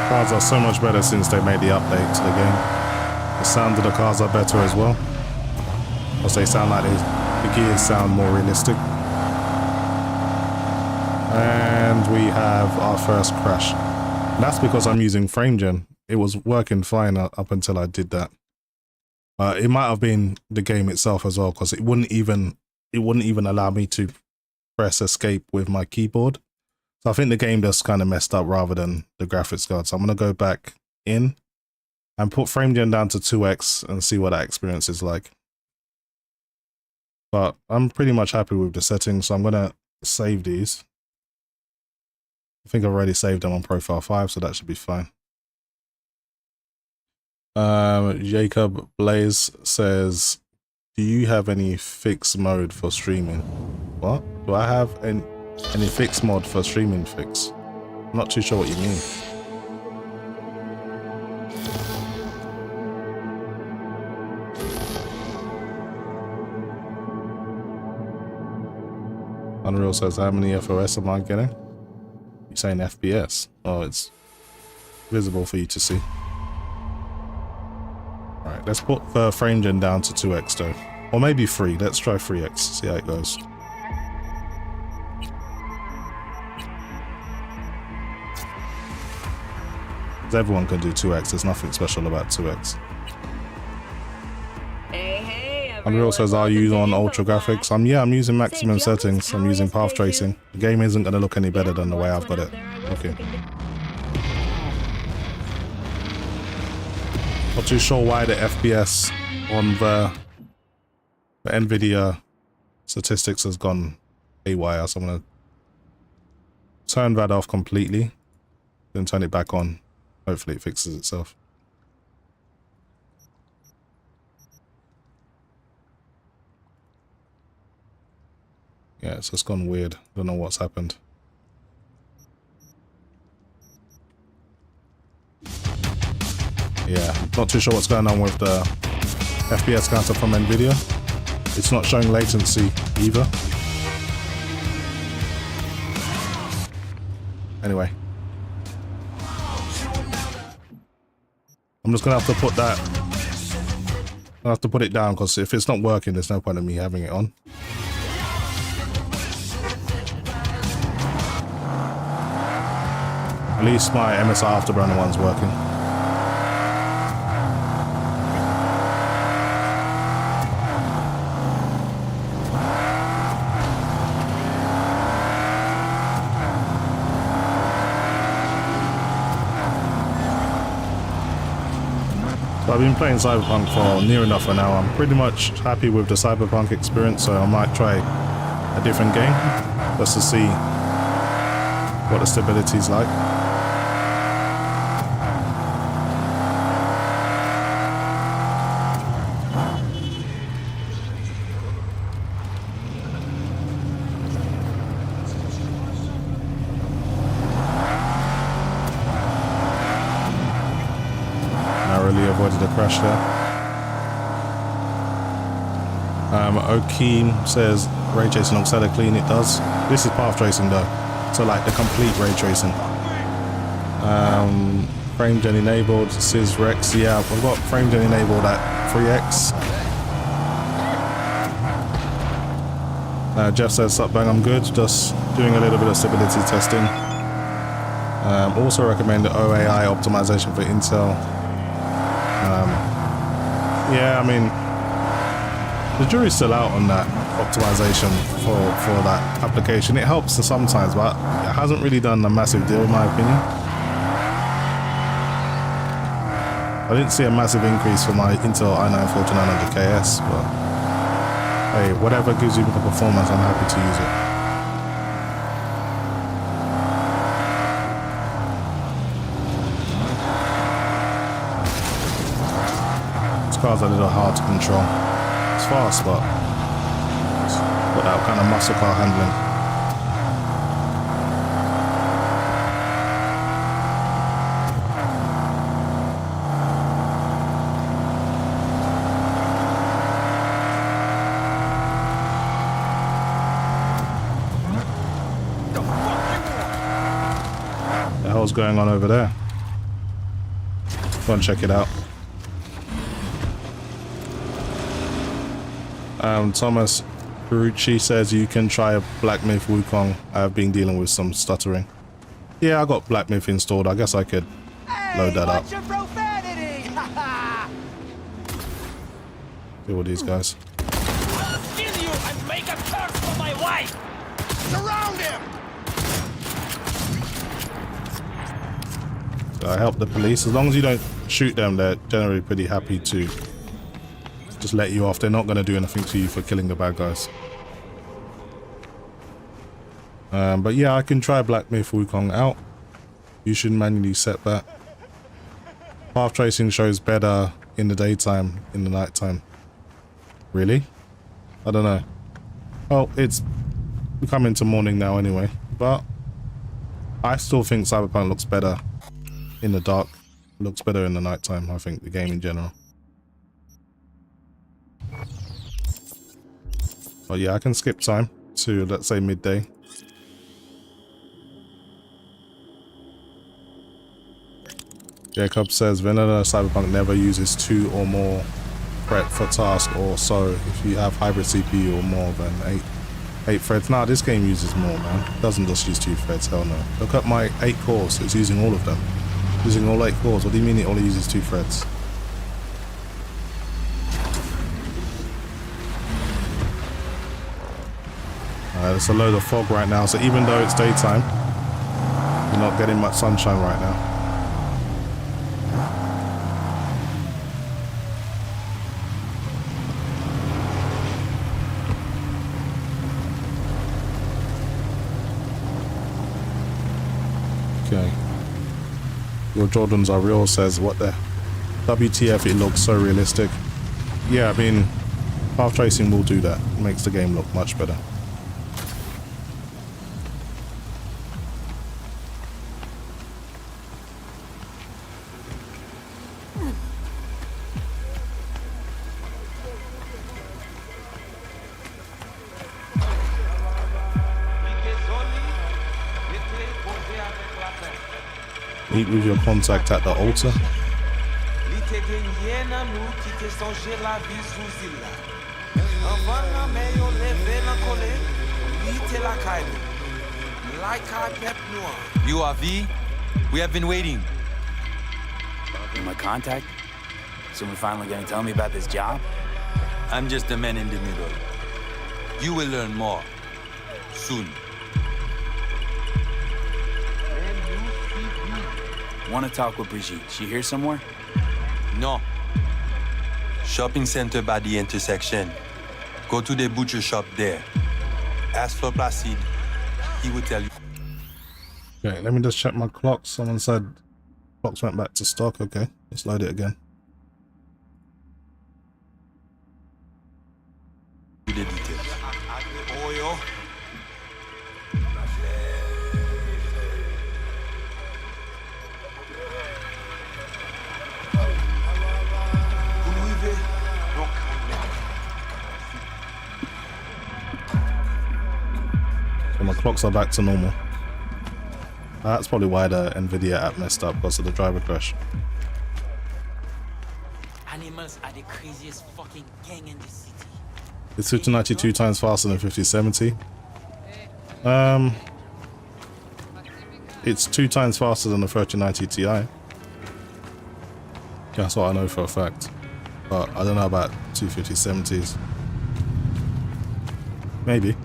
Cars are so much better since they made the update to the game. The sound of the cars are better as well. Because they sound like the gears sound more realistic. And we have our first crash. And that's because I'm using FrameGen. It was working fine up until I did that. It might have been the game itself as well, because it wouldn't even allow me to press escape with my keyboard. So I think the game just kind of messed up rather than the graphics card. So I'm gonna go back in and put FrameGen down to 2x and see what that experience is like. But I'm pretty much happy with the settings, so I'm gonna save these. I think I've already saved them on profile 5, so that should be fine. Jacob Blaze says, do you have any fixed mode for streaming? What? Do I have any fixed mod for streaming fix? I'm not too sure what you mean. Unreal says, how many FOS am I getting? You're saying FPS? Oh, it's visible for you to see. Alright, let's put the FrameGen down to 2x though. Or maybe 3. Let's try 3x, see how it goes. Everyone can do 2x, there's nothing special about 2x. Hey, Unreal says, are you on ultra graphics? Yeah, I'm using maximum settings. I'm using path tracing. The game isn't going to look any better than the way I've got it. Okay. Not too sure why the FPS on the NVIDIA statistics has gone haywire, so I'm going to turn that off completely, then turn it back on. Hopefully it fixes itself. Yeah, it's just gone weird. Don't know what's happened. Yeah, not too sure what's going on with the FPS counter from NVIDIA. It's not showing latency either. Anyway. I'm just gonna have to put that. I'll have to put it down because if it's not working, there's no point in me having it on. At least my MSI Afterburner one's working. I've been playing Cyberpunk for near enough an hour. I'm pretty much happy with the Cyberpunk experience, so I might try a different game just to see what the stability is like. Avoided a crash there. O'Keen says ray tracing looks hella clean. It does. This is path tracing though, so like the complete ray tracing. FrameGen enabled. Sis Rex. Yeah, I've got FrameGen enabled at 3x. Jeff says, "Sup bang, I'm good. Just doing a little bit of stability testing. Also recommend the OAI optimization for Intel." Yeah, I mean, the jury's still out on that optimization for that application. It helps sometimes, but it hasn't really done a massive deal in my opinion. I didn't see a massive increase for my Intel i9 14900KS, but Hey, whatever gives you the performance, I'm happy to use it. This car's a little hard to control. It's fast, but it's got that kind of muscle car handling. What's going on over there? Go and check it out. Thomas Perucci says you can try a Black Myth Wukong. I have been dealing with some stuttering. Yeah, I got Black Myth installed. I guess I could load that up. Deal with these guys. I'll kill you and make a curse for my wife. Surround him. I help the police. As long as you don't shoot them, they're generally pretty happy to just let you off. They're not going to do anything to you for killing the bad guys. But yeah, I can try Black Myth Wukong out. You should manually set that. Path tracing shows better in the daytime, in the nighttime. Really? I don't know. Well, it's coming to morning now anyway, but I still think Cyberpunk looks better in the dark. Looks better in the nighttime, I think, the game in general. But yeah, I can skip time to, let's say, midday. Jacob says vanilla Cyberpunk never uses 2 or more thread for task or so if you have hybrid CPU or more than 8 threads. Nah, this game uses more, man. It doesn't just use 2 threads, hell no. Look at my 8 cores, it's using all of them. Using all 8 cores. What do you mean it only uses 2 threads? There's a load of fog right now, so even though it's daytime, you're not getting much sunshine right now. Okay. Your Jordans are real, says, what the WTF, it looks so realistic. Yeah, I mean, path tracing will do that. It makes the game look much better. Meet with your contact at the altar. You are V? We have been waiting. You're my contact? Someone finally gonna tell me about this job? I'm just the man in the middle. You will learn more. Soon. Want to talk with Brigitte? She here somewhere? No. Shopping center by the intersection. Go to the butcher shop there. Ask for Placide. He will tell you. Okay, let me just check my clocks. Someone said clocks went back to stock. Okay, let's load it again. The details. So my clocks are back to normal. That's probably why the NVIDIA app messed up, because of the driver crash. Animals are the craziest fucking gang in this city. It's 292 times faster than 5070. It's 2 times faster than the 3090 Ti. That's what I know for a fact. But I don't know about 25070s. Maybe.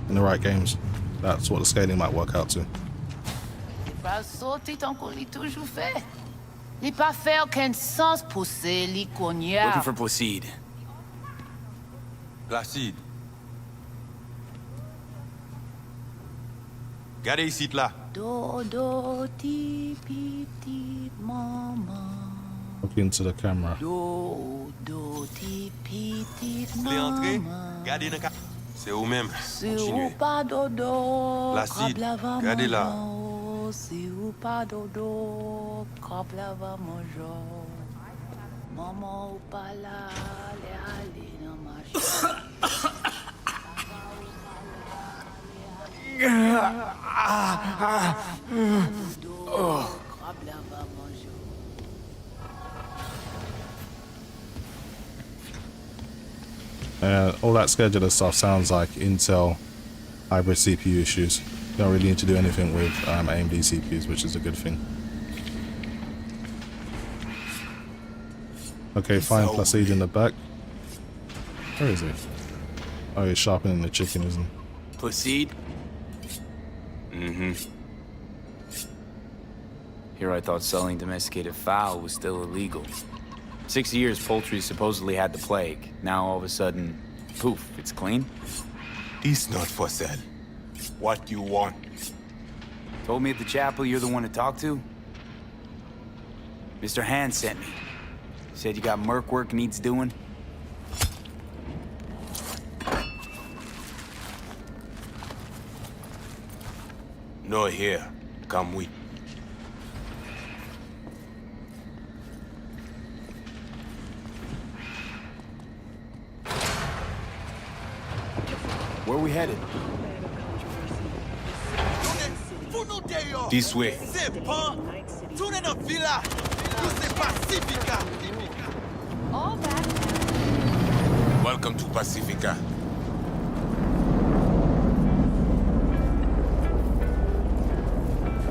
In the right games. That's what the scaling might work out to. Pas sauter tant qu'on l'a toujours fait. N'est pas fait aucun sens pousser les cognacs. Looking for Placide. Placide. Gardez ici là. Do, ti, pi, ti, mama. Look into the camera. Do, ti, pi, ti, Vous voulez entrer? mama. Gardez dans c'est vous-même. Si Continuez. ou pas dodo, Placide, kablava gardez là. mojo. Si ou pas dodo, kablava mojo. Maman ou pas là, les aller dans ma chambre. Kablava mojo. All that scheduler stuff sounds like Intel hybrid CPU issues. You don't really need to do anything with AMD CPUs, which is a good thing. Okay, fine. Placide in the back. Where is he? Oh, he's sharpening the chicken, isn't he? Placide? Mm-hmm. Here I thought selling domesticated fowl was still illegal. 6 years poultry supposedly had the plague. Now all of a sudden, poof, it's clean? This not for sale. What you want? Told me at the chapel you're the one to talk to? Mr. Hand sent me. Said you got merc work needs doing. No here. Come with. Where are we headed? This way. Welcome to Pacifica.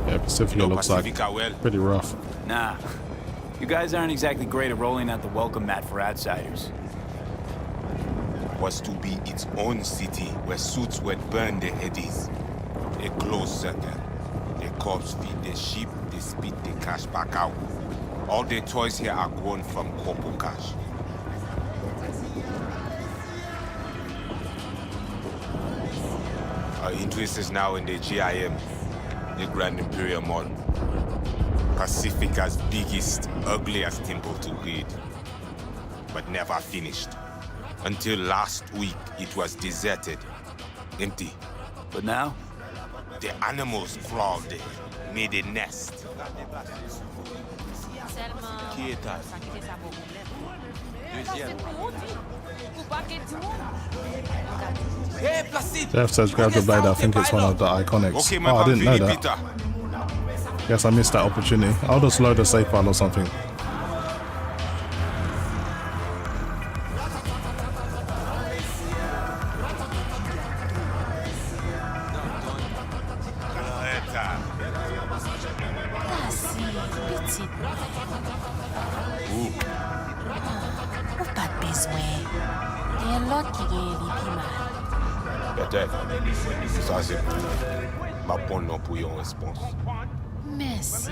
Yeah, Pacifica looks like Pacifica well. pretty rough. Nah. You guys aren't exactly great at rolling out the welcome mat for outsiders. Was to be its own city where suits would burn their headies. A closed circle. The cops feed the sheep, they spit the cash back out. All the toys here are grown from corpo cash. Our interest is now in the GIM, the Grand Imperial Mall. Pacifica's biggest, ugliest temple to read. But never finished. Until last week, it was deserted. Empty. But now? The animals crawled there, made a nest. Qui est là? Jeff says grab the blade. I think it's one of the iconics. Okay, Oh, I didn't know that. Peter. Guess I missed that opportunity. I'll just load a save file or something. Peut-être. Ça, c'est ma bonne nom pour une réponse. Merci.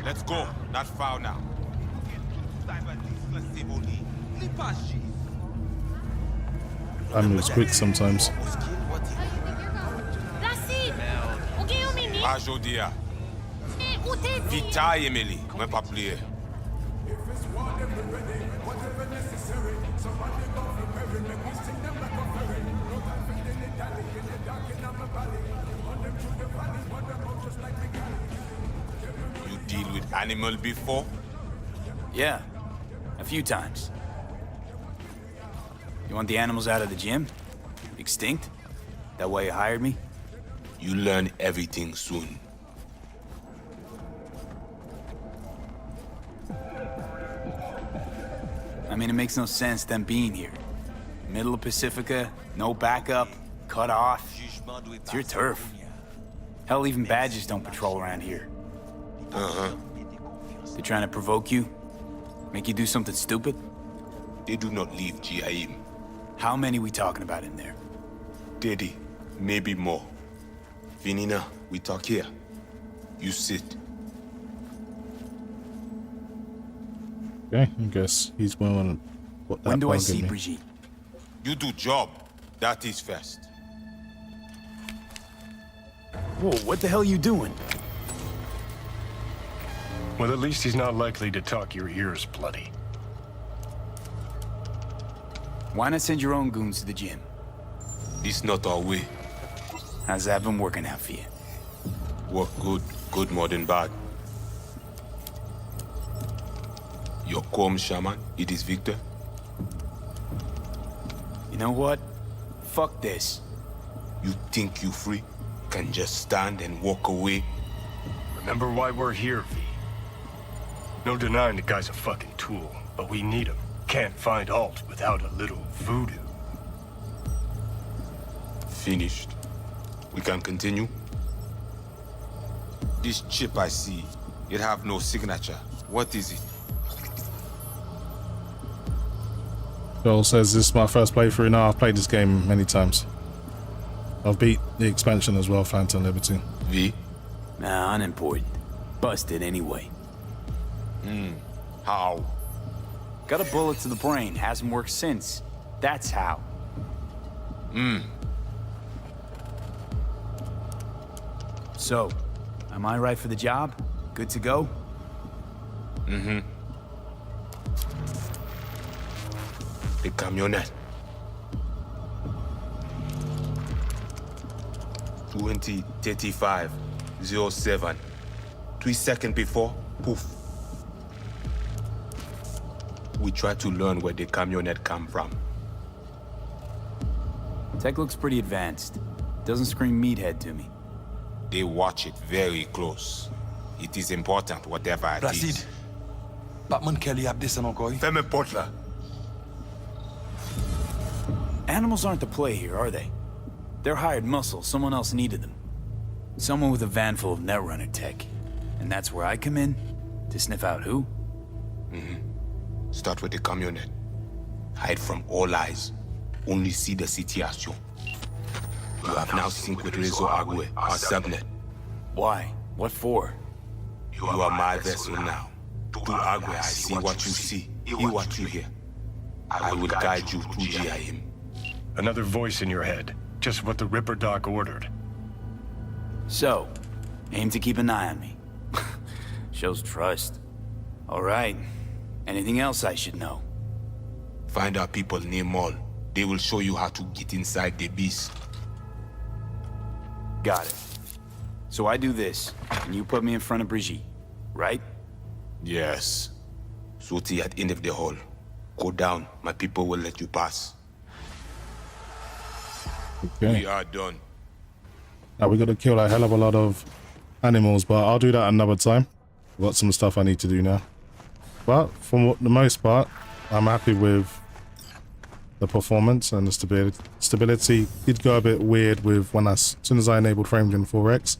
Let's go. Not foul now. I moves quick sometimes. Ajodia. Vita, Emily. Même pas plier. You deal with animal before? Yeah, a few times. You want the animals out of the gym? Extinct? That why you hired me? You learn everything soon. I mean, it makes no sense them being here. Middle of Pacifica, no backup, cut off. It's your turf. Hell, even badges don't patrol around here. Uh-huh. They're trying to provoke you? Make you do something stupid? They do not leave GIM. How many we talking about in there? 30, maybe more. Vinina, we talk here. You sit. Okay, I guess he's willing to put that When do I bug in see me. Brigitte? You do job. That is first. Whoa, what the hell are you doing? Well, at least he's not likely to talk your ears bloody. Why not send your own goons to the gym? This not our way. How's that been working out for you? Work good. Good more than bad. Your calm, shaman. It is Victor. You know what? Fuck this. You think you free? Can just stand and walk away? Remember why we're here, V. No denying the guy's a fucking tool, but we need him. Can't find Alt without a little voodoo. Finished. We can continue. This chip I see, it have no signature. What is it? Joel says this is my first playthrough. Now I've played this game many times. I've beat the expansion as well, Phantom Liberty. V? Nah, unimportant. Busted anyway. How? Got a bullet to the brain, hasn't worked since. That's how. So, am I right for the job? Good to go? The camionette. 20:35:07. 3 seconds before, poof. We try to learn where the camionette come from. Tech looks pretty advanced. Doesn't scream meathead to me. They watch it very close. It is important, whatever it Placide. is. Batman Kelly ap desen encore. Fais-moi porte là. Animals aren't the play here, are they? They're hired muscle. Someone else needed them. Someone with a van full of Netrunner tech. And that's where I come in? To sniff out who? Start with the camionette. Hide from all eyes. Only see the situation. You have now synced with Rezo Agwe, our subnet. Why? What for? You are my vessel now. To Agwe, I see what you see, hear what you hear. I will guide you to GIM. Another voice in your head. Just what the Ripper Doc ordered. So, aim to keep an eye on me. Shows trust. All right. Anything else I should know? Find our people near Mall. They will show you how to get inside the beast. Got it. So I do this, and you put me in front of Brigitte, right? Yes. Soti at end of the hall. Go down. My people will let you pass. Okay. We are done. Now we got to kill a hell of a lot of animals, but I'll do that another time. I've got some stuff I need to do now. But for the most part, I'm happy with the performance and the stability. Stability did go a bit weird with when as soon as I enabled FrameGen 4X.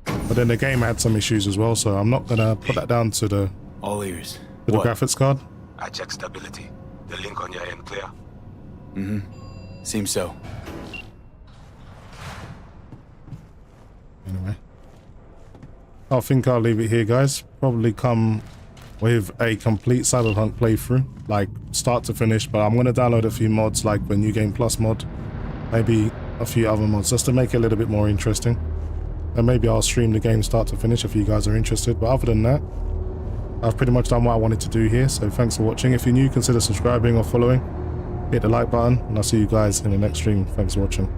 But then the game had some issues as well, so I'm not gonna put that down to the all ears. To the graphics card. I checked stability. The link on your end clear? Seems so. Anyway, I think I'll leave it here, guys. Probably come with a complete Cyberpunk playthrough, like start to finish, but I'm going to download a few mods like the New Game Plus mod, maybe a few other mods just to make it a little bit more interesting, and maybe I'll stream the game start to finish if you guys are interested. But other than that, I've pretty much done what I wanted to do here, so thanks for watching. If you're new, consider subscribing or following, hit the like button, and I'll see you guys in the next stream. Thanks for watching.